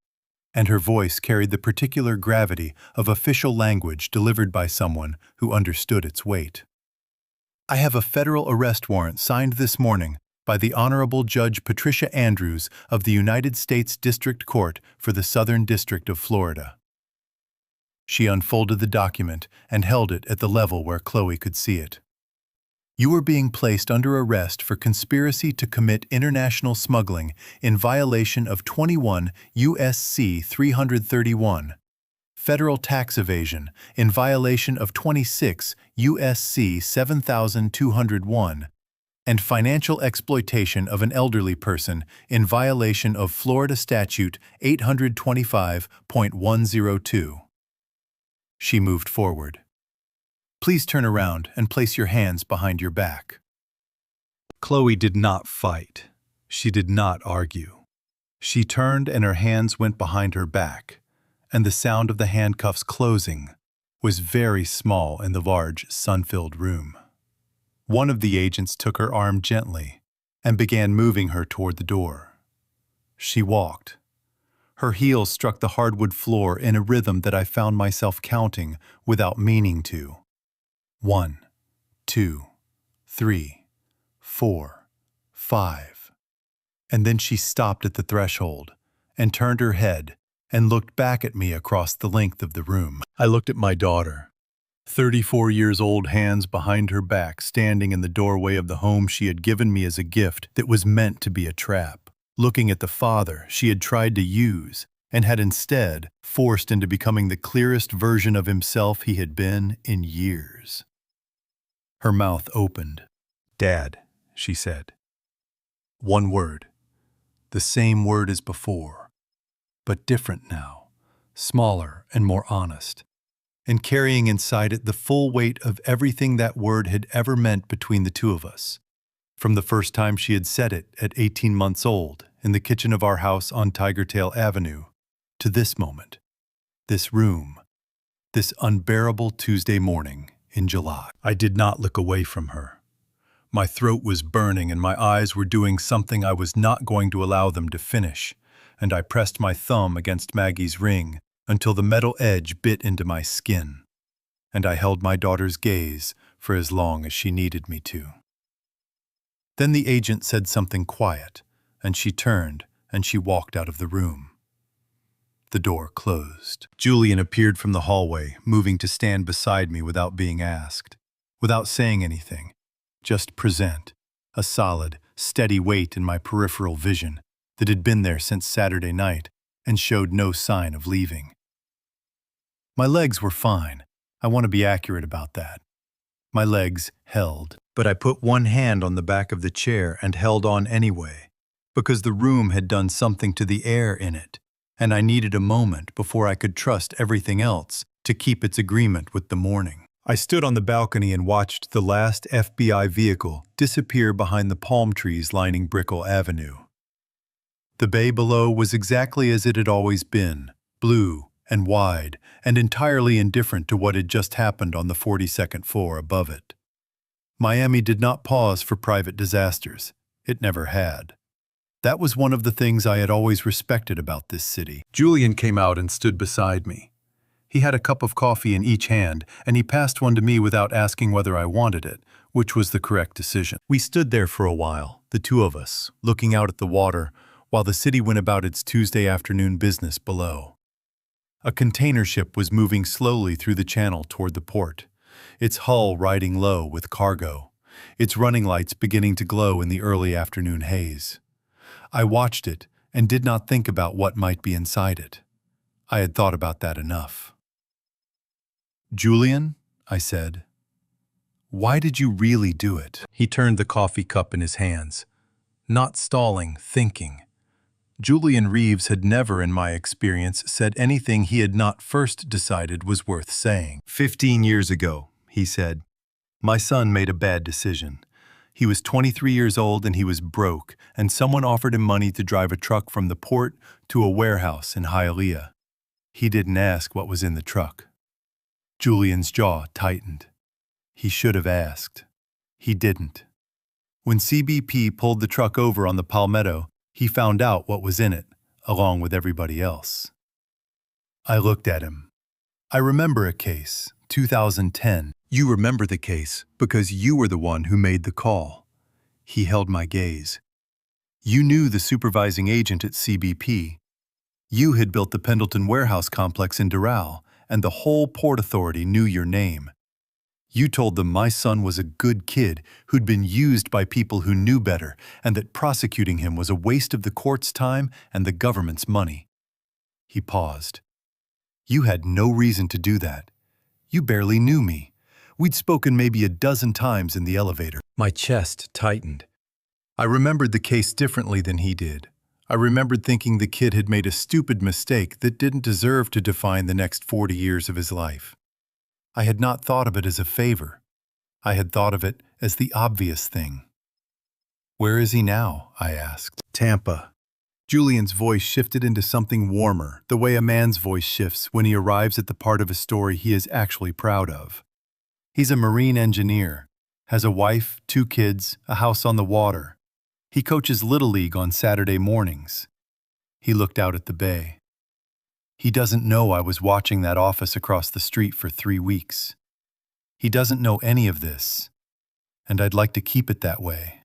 and her voice carried the particular gravity of official language delivered by someone who understood its weight. I have a federal arrest warrant signed this morning by the Honorable Judge Patricia Andrews of the United States District Court for the Southern District of Florida. She unfolded the document and held it at the level where Chloe could see it. You are being placed under arrest for conspiracy to commit international smuggling in violation of 21 U.S.C. 331, federal tax evasion in violation of 26 U.S.C. 7201, and financial exploitation of an elderly person in violation of Florida Statute 825.102. She moved forward. Please turn around and place your hands behind your back. Chloe did not fight. She did not argue. She turned and her hands went behind her back, and the sound of the handcuffs closing was very small in the large, sun-filled room. One of the agents took her arm gently and began moving her toward the door. She walked. Her heels struck the hardwood floor in a rhythm that I found myself counting without meaning to. 1, 2, 3, 4, 5. And then she stopped at the threshold and turned her head and looked back at me across the length of the room. I looked at my daughter, 34 years old, hands behind her back, standing in the doorway of the home she had given me as a gift that was meant to be a trap, looking at the father she had tried to use and had instead forced into becoming the clearest version of himself he had been in years. Her mouth opened. Dad, she said. One word. The same word as before, but different now, smaller and more honest, and carrying inside it the full weight of everything that word had ever meant between the two of us, from the first time she had said it at 18 months old in the kitchen of our house on Tigertail Avenue, to this moment, this room, this unbearable Tuesday morning in July. I did not look away from her. My throat was burning and my eyes were doing something I was not going to allow them to finish, and I pressed my thumb against Maggie's ring until the metal edge bit into my skin. and I held my daughter's gaze for as long as she needed me to. Then the agent said something quiet, and she turned and she walked out of the room. The door closed. Julian appeared from the hallway, moving to stand beside me without being asked, without saying anything, just present, a solid, steady weight in my peripheral vision that had been there since Saturday night and showed no sign of leaving. My legs were fine. I want to be accurate about that. My legs held, but I put one hand on the back of the chair and held on anyway, because the room had done something to the air in it, and I needed a moment before I could trust everything else to keep its agreement with the morning. I stood on the balcony and watched the last FBI vehicle disappear behind the palm trees lining Brickell Avenue. The bay below was exactly as it had always been, blue and wide, and entirely indifferent to what had just happened on the 42nd floor above it. Miami did not pause for private disasters. It never had. That was one of the things I had always respected about this city. Julian came out and stood beside me. He had a cup of coffee in each hand, and he passed one to me without asking whether I wanted it, which was the correct decision. We stood there for a while, the two of us, looking out at the water, while the city went about its Tuesday afternoon business below. A container ship was moving slowly through the channel toward the port, its hull riding low with cargo, its running lights beginning to glow in the early afternoon haze. I watched it and did not think about what might be inside it. I had thought about that enough. "Julian," I said, "why did you really do it?" He turned the coffee cup in his hands, not stalling, thinking. Julian Reeves had never, in my experience, said anything he had not first decided was worth saying. 15 years ago, he said, my son made a bad decision. He was 23 years old and he was broke, and someone offered him money to drive a truck from the port to a warehouse in Hialeah. He didn't ask what was in the truck. Julian's jaw tightened. He should have asked. He didn't. When CBP pulled the truck over on the Palmetto, he found out what was in it, along with everybody else. I looked at him. I remember a case, 2010. You remember the case because you were the one who made the call. He held my gaze. You knew the supervising agent at CBP. You had built the Pendleton warehouse complex in Doral, and the whole Port Authority knew your name. You told them my son was a good kid who'd been used by people who knew better, and that prosecuting him was a waste of the court's time and the government's money. He paused. You had no reason to do that. You barely knew me. We'd spoken maybe a dozen times in the elevator. My chest tightened. I remembered the case differently than he did. I remembered thinking the kid had made a stupid mistake that didn't deserve to define the next 40 years of his life. I had not thought of it as a favor. I had thought of it as the obvious thing. Where is he now? I asked. Tampa. Julian's voice shifted into something warmer, the way a man's voice shifts when he arrives at the part of a story he is actually proud of. He's a marine engineer, has a wife, 2 kids, a house on the water. He coaches Little League on Saturday mornings. He looked out at the bay. He doesn't know I was watching that office across the street for 3 weeks. He doesn't know any of this, and I'd like to keep it that way.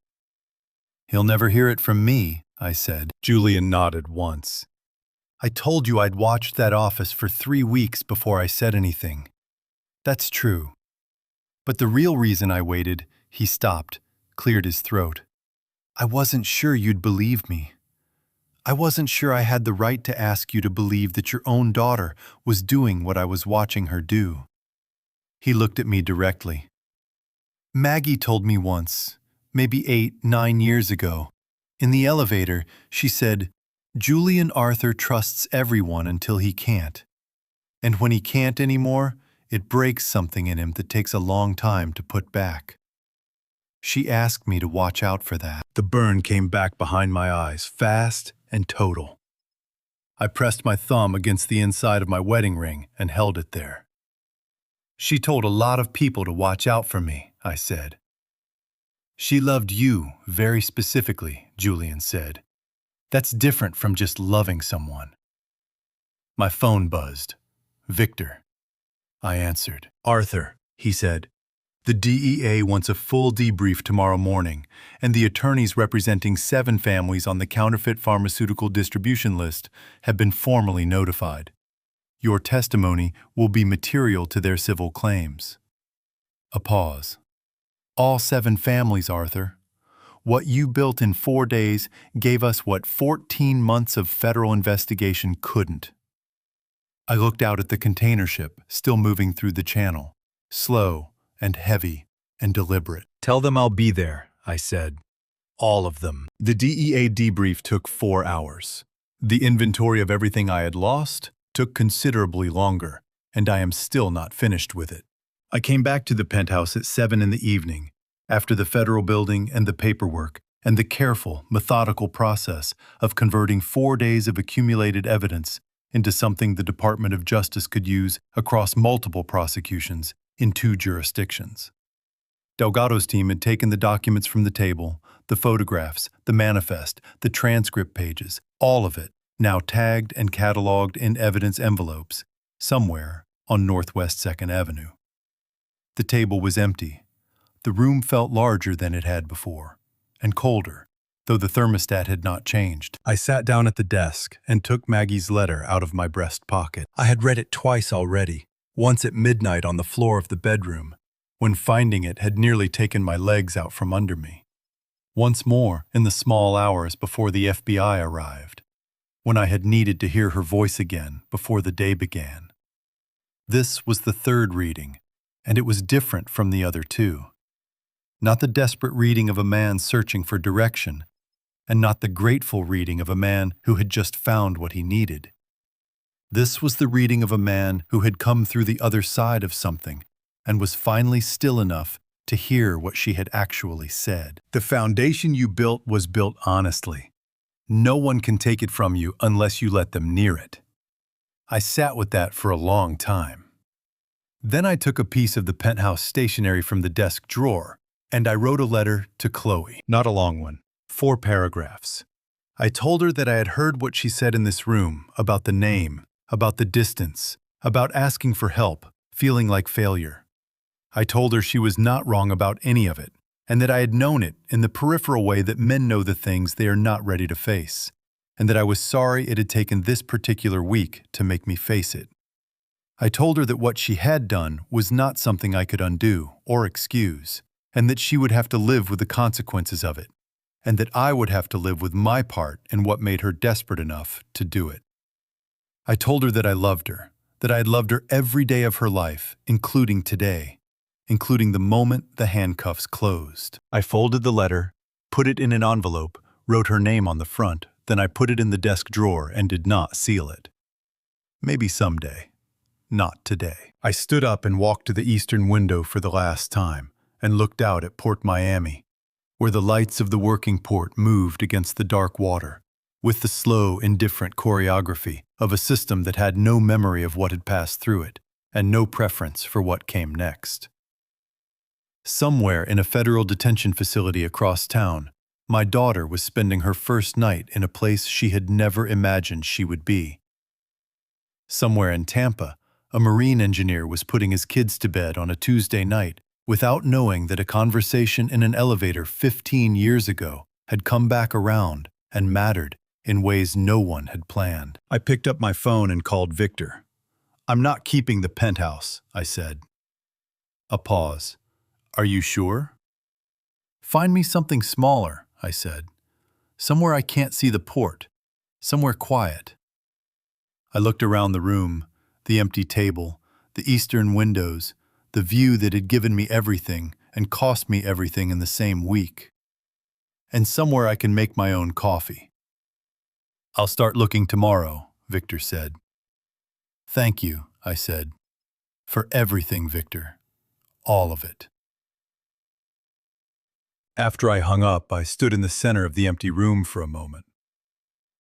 He'll never hear it from me, I said. Julian nodded once. I told you I'd watched that office for 3 weeks before I said anything. That's true. But the real reason I waited, he stopped, cleared his throat. I wasn't sure you'd believe me. I wasn't sure I had the right to ask you to believe that your own daughter was doing what I was watching her do. He looked at me directly. Maggie told me once, maybe 8, 9 years ago. In the elevator, she said, Julian Arthur trusts everyone until he can't. And when he can't anymore, it breaks something in him that takes a long time to put back. She asked me to watch out for that. The burn came back behind my eyes, fast and total. I pressed my thumb against the inside of my wedding ring and held it there. She told a lot of people to watch out for me, I said. She loved you very specifically, Julian said. That's different from just loving someone. My phone buzzed. Victor. I answered. Arthur, he said, the DEA wants a full debrief tomorrow morning, and the attorneys representing 7 families on the counterfeit pharmaceutical distribution list have been formally notified. Your testimony will be material to their civil claims. A pause. All 7 families, Arthur. What you built in 4 days gave us what 14 months of federal investigation couldn't. I looked out at the container ship, still moving through the channel, slow and heavy and deliberate. Tell them I'll be there, I said. All of them. The DEA debrief took 4 hours. The inventory of everything I had lost took considerably longer, and I am still not finished with it. I came back to the penthouse at 7 in the evening, after the federal building and the paperwork and the careful, methodical process of converting 4 days of accumulated evidence into something the Department of Justice could use across multiple prosecutions in 2 jurisdictions. Delgado's team had taken the documents from the table, the photographs, the manifest, the transcript pages, all of it, now tagged and cataloged in evidence envelopes, somewhere on Northwest 2nd Avenue. The table was empty. The room felt larger than it had before, and colder, though the thermostat had not changed. I sat down at the desk and took Maggie's letter out of my breast pocket. I had read it twice already, once at midnight on the floor of the bedroom, when finding it had nearly taken my legs out from under me. Once more in the small hours before the FBI arrived, when I had needed to hear her voice again before the day began. This was the 3rd reading, and it was different from the other 2. Not the desperate reading of a man searching for direction, and not the grateful reading of a man who had just found what he needed. This was the reading of a man who had come through the other side of something and was finally still enough to hear what she had actually said. The foundation you built was built honestly. No one can take it from you unless you let them near it. I sat with that for a long time. Then I took a piece of the Penthouse stationery from the desk drawer, and I wrote a letter to Chloe. Not a long one, 4 paragraphs. I told her that I had heard what she said in this room about the name, about the distance, about asking for help, feeling like failure. I told her she was not wrong about any of it, and that I had known it in the peripheral way that men know the things they are not ready to face, and that I was sorry it had taken this particular week to make me face it. I told her that what she had done was not something I could undo or excuse, and that she would have to live with the consequences of it, and that I would have to live with my part in what made her desperate enough to do it. I told her that I loved her, that I had loved her every day of her life, including today, including the moment the handcuffs closed. I folded the letter, put it in an envelope, wrote her name on the front, then I put it in the desk drawer and did not seal it. Maybe someday. Not today. I stood up and walked to the eastern window for the last time and looked out at Port Miami, where the lights of the working port moved against the dark water, with the slow, indifferent choreography of a system that had no memory of what had passed through it and no preference for what came next. Somewhere in a federal detention facility across town, my daughter was spending her first night in a place she had never imagined she would be. Somewhere in Tampa, a marine engineer was putting his kids to bed on a Tuesday night without knowing that a conversation in an elevator 15 years ago had come back around and mattered in ways no one had planned. I picked up my phone and called Victor. "I'm not keeping the penthouse," I said. A pause. "Are you sure?" "Find me something smaller," I said. "Somewhere I can't see the port. Somewhere quiet." I looked around the room, the empty table, the eastern windows, the view that had given me everything and cost me everything in the same week. "And somewhere I can make my own coffee." "I'll start looking tomorrow," Victor said. "Thank you," I said. "For everything, Victor. All of it." After I hung up, I stood in the center of the empty room for a moment.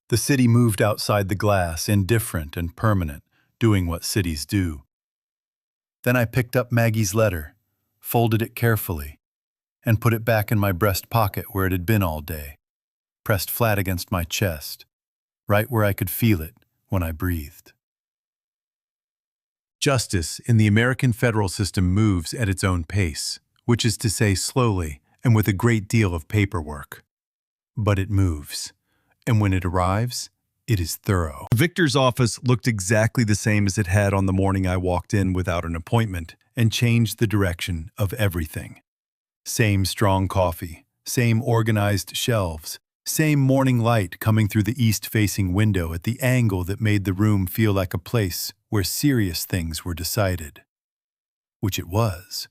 The city moved outside the glass, indifferent and permanent, doing what cities do. Then I picked up Maggie's letter, folded it carefully, and put it back in my breast pocket where it had been all day, pressed flat against my chest, right where I could feel it when I breathed. Justice in the American federal system moves at its own pace, which is to say slowly and with a great deal of paperwork. But it moves, and when it arrives, it is thorough. Victor's office looked exactly the same as it had on the morning I walked in without an appointment and changed the direction of everything. Same strong coffee, same organized shelves, same morning light coming through the east-facing window at the angle that made the room feel like a place where serious things were decided. Which it was,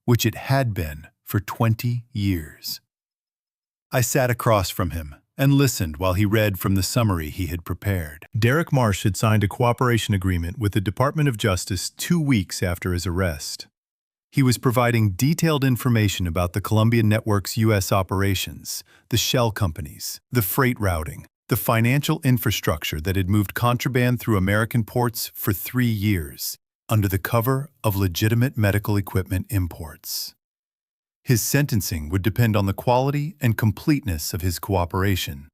which it had been for 20 years. I sat across from him and listened while he read from the summary he had prepared. Derek Marsh had signed a cooperation agreement with the Department of Justice 2 weeks after his arrest. He was providing detailed information about the Colombian network's U.S. operations, the shell companies, the freight routing, the financial infrastructure that had moved contraband through American ports for 3 years, under the cover of legitimate medical equipment imports. His sentencing would depend on the quality and completeness of his cooperation.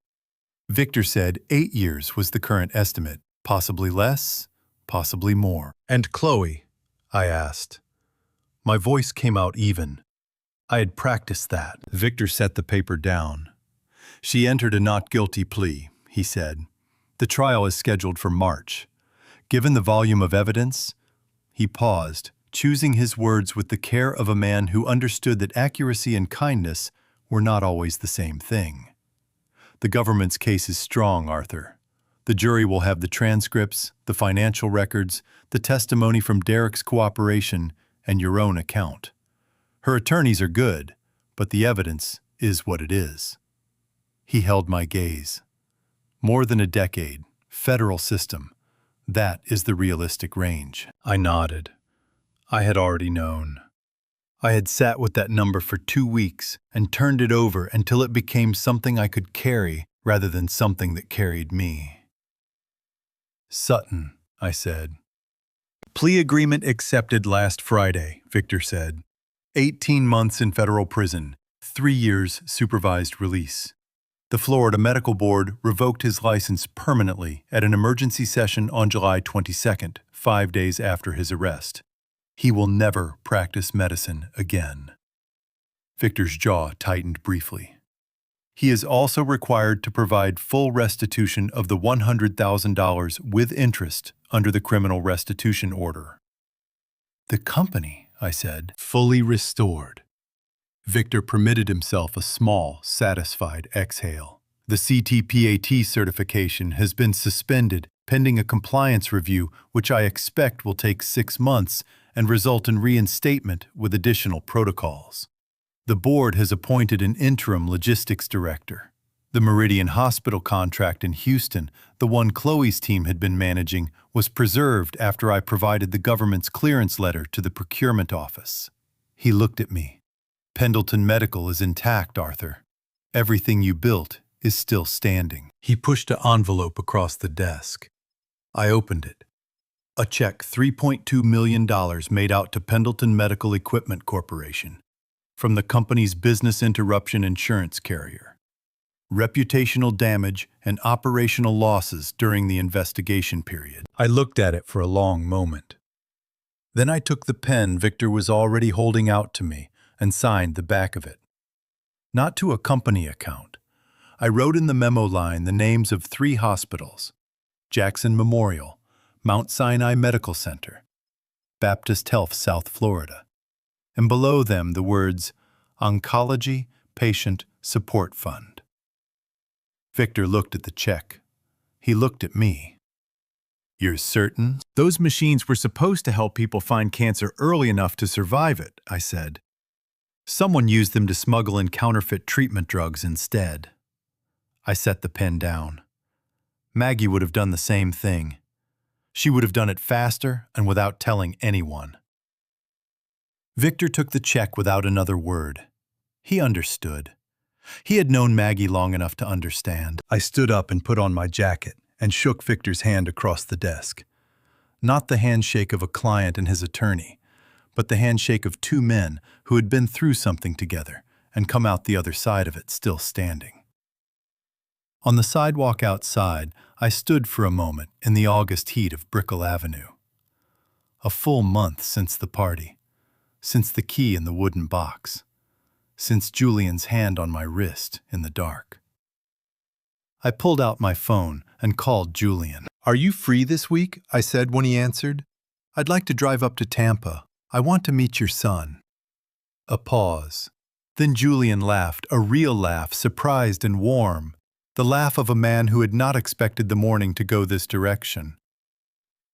Victor said 8 years was the current estimate, possibly less, possibly more. "And Chloe?" I asked. My voice came out even. I had practiced that. Victor set the paper down. "She entered a not guilty plea," he said. "The trial is scheduled for March. Given the volume of evidence..." He paused, choosing his words with the care of a man who understood that accuracy and kindness were not always the same thing. "The government's case is strong, Arthur. The jury will have the transcripts, the financial records, the testimony from Derek's cooperation, and your own account. Her attorneys are good, but the evidence is what it is." He held my gaze. "More than a decade, federal system. That is the realistic range." I nodded. I had already known. I had sat with that number for 2 weeks and turned it over until it became something I could carry rather than something that carried me. "Sutton," I said. "Plea agreement accepted last Friday," Victor said. 18 months in federal prison, 3 years supervised release. The Florida Medical Board revoked his license permanently at an emergency session on July 22nd, 5 days after his arrest. He will never practice medicine again. Victor's jaw tightened briefly. He is also required to provide full restitution of the $100,000 with interest under the criminal restitution order. "The company," I said, "fully restored." Victor permitted himself a small, satisfied exhale. "The CTPAT certification has been suspended pending a compliance review, which I expect will take 6 months and result in reinstatement with additional protocols. The board has appointed an interim logistics director. The Meridian Hospital contract in Houston, the one Chloe's team had been managing, was preserved after I provided the government's clearance letter to the procurement office." He looked at me. "Pendleton Medical is intact, Arthur. Everything you built is still standing." He pushed an envelope across the desk. I opened it. A check $3.2 million made out to Pendleton Medical Equipment Corporation from the company's business interruption insurance carrier. Reputational damage and operational losses during the investigation period. I looked at it for a long moment. Then I took the pen Victor was already holding out to me and signed the back of it. Not to a company account. I wrote in the memo line the names of 3 hospitals: Jackson Memorial, Mount Sinai Medical Center, Baptist Health South Florida, and below them the words Oncology Patient Support Fund. Victor looked at the check. He looked at me. "You're certain?" "Those machines were supposed to help people find cancer early enough to survive it," I said. "Someone used them to smuggle in counterfeit treatment drugs instead." I set the pen down. Maggie would have done the same thing. She would have done it faster and without telling anyone. Victor took the check without another word. He understood. He had known Maggie long enough to understand. I stood up and put on my jacket and shook Victor's hand across the desk. Not the handshake of a client and his attorney, but the handshake of 2 men who had been through something together and come out the other side of it still standing. On the sidewalk outside, I stood for a moment in the August heat of Brickell Avenue. A full month since the party, since the key in the wooden box, since Julian's hand on my wrist in the dark. I pulled out my phone and called Julian. "Are you free this week?" I said when he answered. "I'd like to drive up to Tampa. I want to meet your son." A pause. Then Julian laughed, a real laugh, surprised and warm, the laugh of a man who had not expected the morning to go this direction.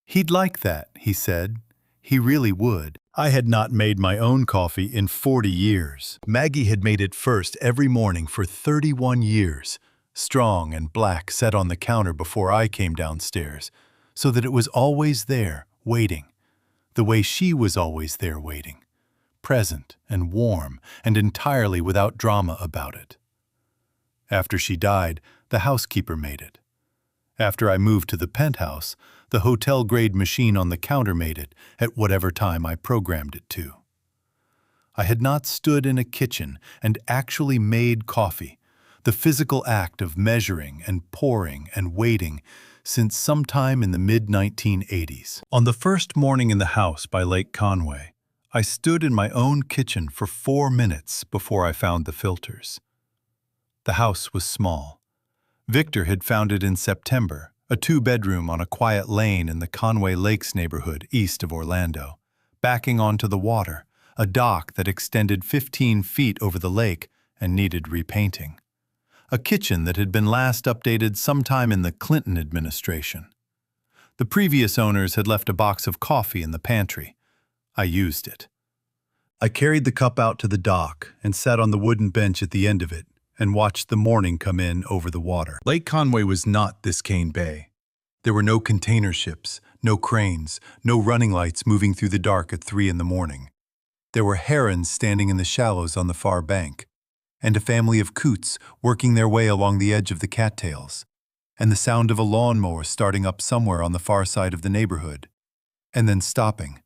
"He'd like that," he said. "He really would." I had not made my own coffee in 40 years. Maggie had made it first every morning for 31 years, strong and black, set on the counter before I came downstairs, so that it was always there, waiting, the way she was always there waiting, present and warm and entirely without drama about it. After she died, the housekeeper made it. After I moved to the Penthouse, the hotel-grade machine on the counter made it at whatever time I programmed it to. I had not stood in a kitchen and actually made coffee, the physical act of measuring and pouring and waiting, since sometime in the mid-1980s. On the first morning in the house by Lake Conway, I stood in my own kitchen for 4 minutes before I found the filters. The house was small. Victor had found it in September, a 2-bedroom on a quiet lane in the Conway Lakes neighborhood east of Orlando, backing onto the water, a dock that extended 15 feet over the lake and needed repainting. A kitchen that had been last updated sometime in the Clinton administration. The previous owners had left a box of coffee in the pantry. I used it. I carried the cup out to the dock and sat on the wooden bench at the end of it and watched the morning come in over the water. Lake Conway was not Biscayne Bay. There were no container ships, no cranes, no running lights moving through the dark at 3 in the morning. There were herons standing in the shallows on the far bank, and a family of coots working their way along the edge of the cattails, and the sound of a lawnmower starting up somewhere on the far side of the neighborhood, and then stopping,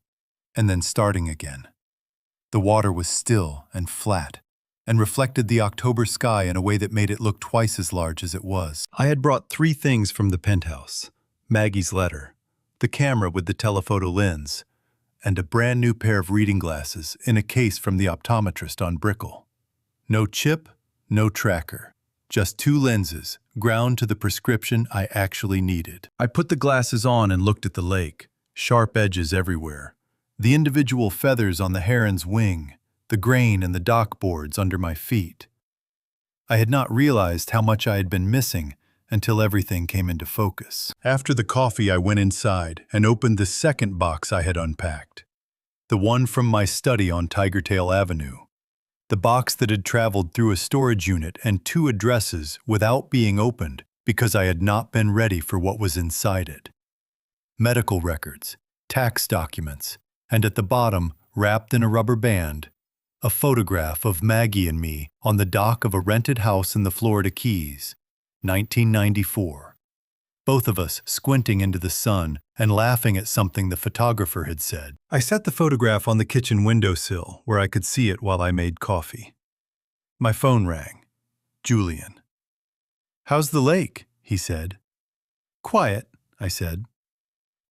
and then starting again. The water was still and flat, and reflected the October sky in a way that made it look twice as large as it was. I had brought 3 things from the Penthouse: Maggie's letter, the camera with the telephoto lens, and a brand new pair of reading glasses in a case from the optometrist on Brickell. No chip, no tracker, just 2 lenses, ground to the prescription I actually needed. I put the glasses on and looked at the lake, sharp edges everywhere, the individual feathers on the heron's wing, the grain and the dock boards under my feet. I had not realized how much I had been missing until everything came into focus. After the coffee, I went inside and opened the second box I had unpacked, the one from my study on Tigertail Avenue, the box that had traveled through a storage unit and 2 addresses without being opened because I had not been ready for what was inside it. Medical records, tax documents, and at the bottom, wrapped in a rubber band, a photograph of Maggie and me on the dock of a rented house in the Florida Keys, 1994. Both of us squinting into the sun and laughing at something the photographer had said. I set the photograph on the kitchen windowsill where I could see it while I made coffee. My phone rang. Julian. "How's the lake?" he said. "Quiet," I said.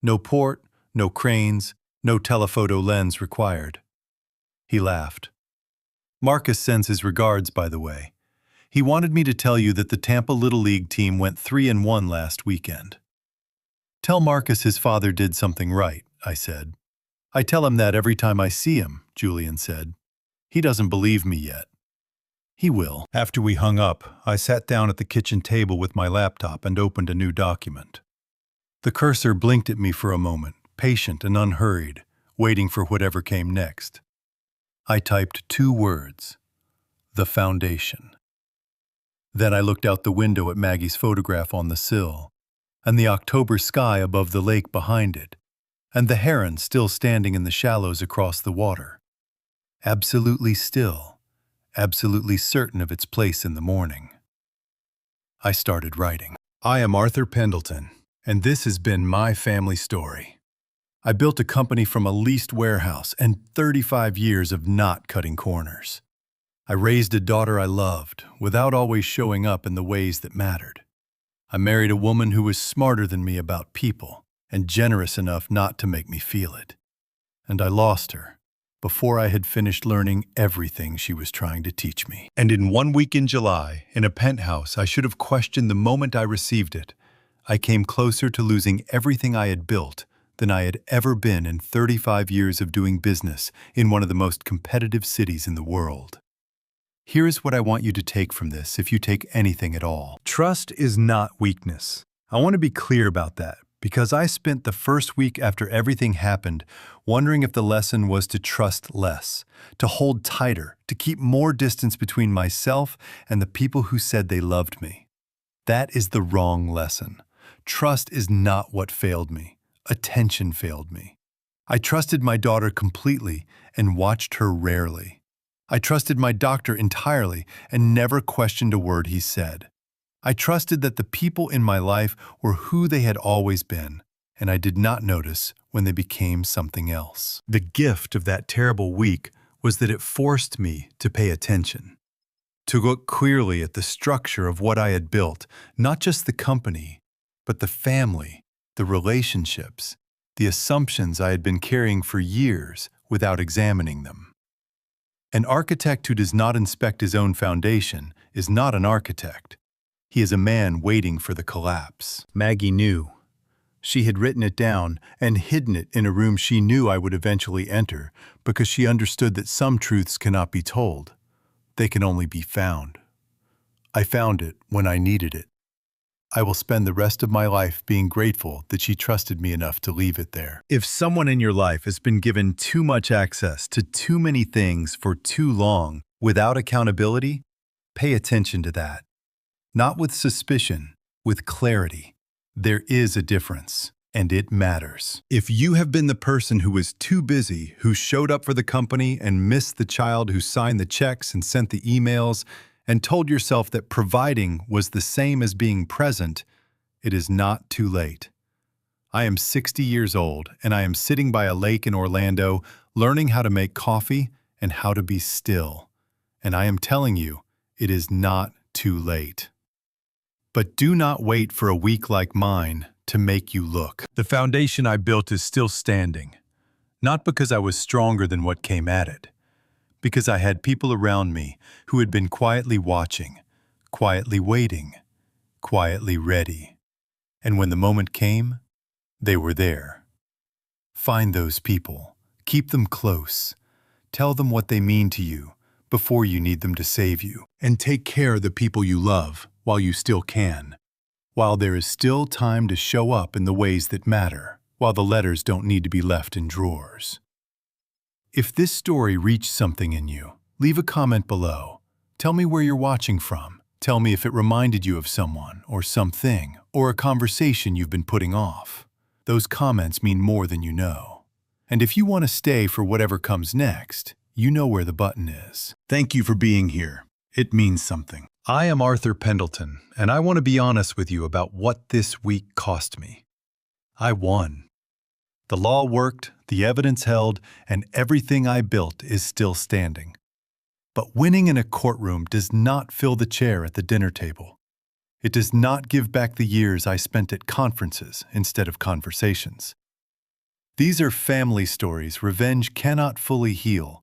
"No port, no cranes, no telephoto lens required." He laughed. "Marcus sends his regards, by the way. He wanted me to tell you that the Tampa Little League team went 3-1 last weekend." "Tell Marcus his father did something right," I said. "I tell him that every time I see him," Julian said. "He doesn't believe me yet." "He will." After we hung up, I sat down at the kitchen table with my laptop and opened a new document. The cursor blinked at me for a moment, patient and unhurried, waiting for whatever came next. I typed 2 words: the foundation. Then I looked out the window at Maggie's photograph on the sill, and the October sky above the lake behind it, and the heron still standing in the shallows across the water. Absolutely still, absolutely certain of its place in the morning. I started writing. I am Arthur Pendleton, and this has been my family story. I built a company from a leased warehouse and 35 years of not cutting corners. I raised a daughter I loved without always showing up in the ways that mattered. I married a woman who was smarter than me about people and generous enough not to make me feel it. and I lost her before I had finished learning everything she was trying to teach me. And in 1 week in July, in a penthouse I should have questioned the moment I received it, I came closer to losing everything I had built than I had ever been in 35 years of doing business in one of the most competitive cities in the world. Here is what I want you to take from this, if you take anything at all. Trust is not weakness. I want to be clear about that, because I spent the first week after everything happened wondering if the lesson was to trust less, to hold tighter, to keep more distance between myself and the people who said they loved me. That is the wrong lesson. Trust is not what failed me. Attention failed me. I trusted my daughter completely and watched her rarely. I trusted my doctor entirely and never questioned a word he said. I trusted that the people in my life were who they had always been, and I did not notice when they became something else. The gift of that terrible week was that it forced me to pay attention, to look clearly at the structure of what I had built, not just the company, but the family, the relationships, the assumptions I had been carrying for years without examining them. An architect who does not inspect his own foundation is not an architect. He is a man waiting for the collapse. Maggie knew. She had written it down and hidden it in a room she knew I would eventually enter because she understood that some truths cannot be told. They can only be found. I found it when I needed it. I will spend the rest of my life being grateful that she trusted me enough to leave it there. If someone in your life has been given too much access to too many things for too long without accountability, pay attention to that. Not with suspicion, with clarity. There is a difference, and it matters. If you have been the person who was too busy, who showed up for the company and missed the child who signed the checks and sent the emails, and told yourself that providing was the same as being present, it is not too late. I am 60 years old, and I am sitting by a lake in Orlando, learning how to make coffee and how to be still. And I am telling you, it is not too late. But do not wait for a week like mine to make you look. The foundation I built is still standing, not because I was stronger than what came at it, because I had people around me who had been quietly watching, quietly waiting, quietly ready. And when the moment came, they were there. Find those people, keep them close, tell them what they mean to you before you need them to save you, and take care of the people you love while you still can, while there is still time to show up in the ways that matter, while the letters don't need to be left in drawers. If this story reached something in you, leave a comment below. Tell me where you're watching from. Tell me if it reminded you of someone or something or a conversation you've been putting off. Those comments mean more than you know. And if you want to stay for whatever comes next, you know where the button is. Thank you for being here. It means something. I am Arthur Pendleton, and I want to be honest with you about what this week cost me. I won. The law worked, the evidence held, and everything I built is still standing. But winning in a courtroom does not fill the chair at the dinner table. It does not give back the years I spent at conferences instead of conversations. These are family stories revenge cannot fully heal,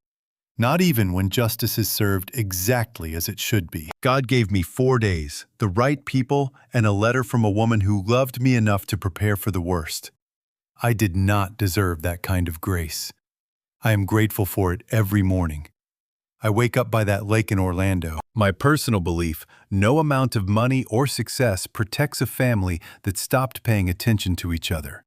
not even when justice is served exactly as it should be. God gave me 4 days, the right people, and a letter from a woman who loved me enough to prepare for the worst. I did not deserve that kind of grace. I am grateful for it every morning. I wake up by that lake in Orlando. My personal belief, no amount of money or success protects a family that stopped paying attention to each other.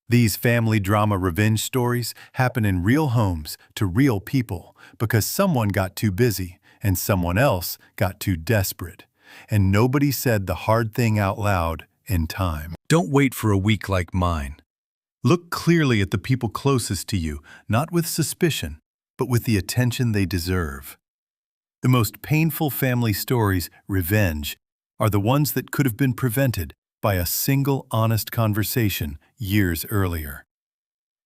These family drama revenge stories happen in real homes to real people because someone got too busy and someone else got too desperate, and nobody said the hard thing out loud in time. Don't wait for a week like mine. Look clearly at the people closest to you, not with suspicion, but with the attention they deserve. The most painful family stories, revenge, are the ones that could have been prevented by a single honest conversation years earlier.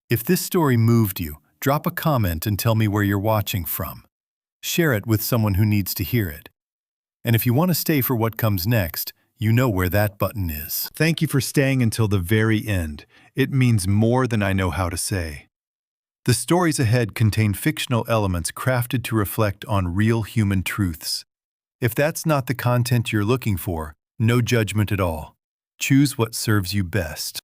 If this story moved you, drop a comment and tell me where you're watching from. Share it with someone who needs to hear it. And if you want to stay for what comes next, you know where that button is. Thank you for staying until the very end. It means more than I know how to say. The stories ahead contain fictional elements crafted to reflect on real human truths. If that's not the content you're looking for, no judgment at all. Choose what serves you best.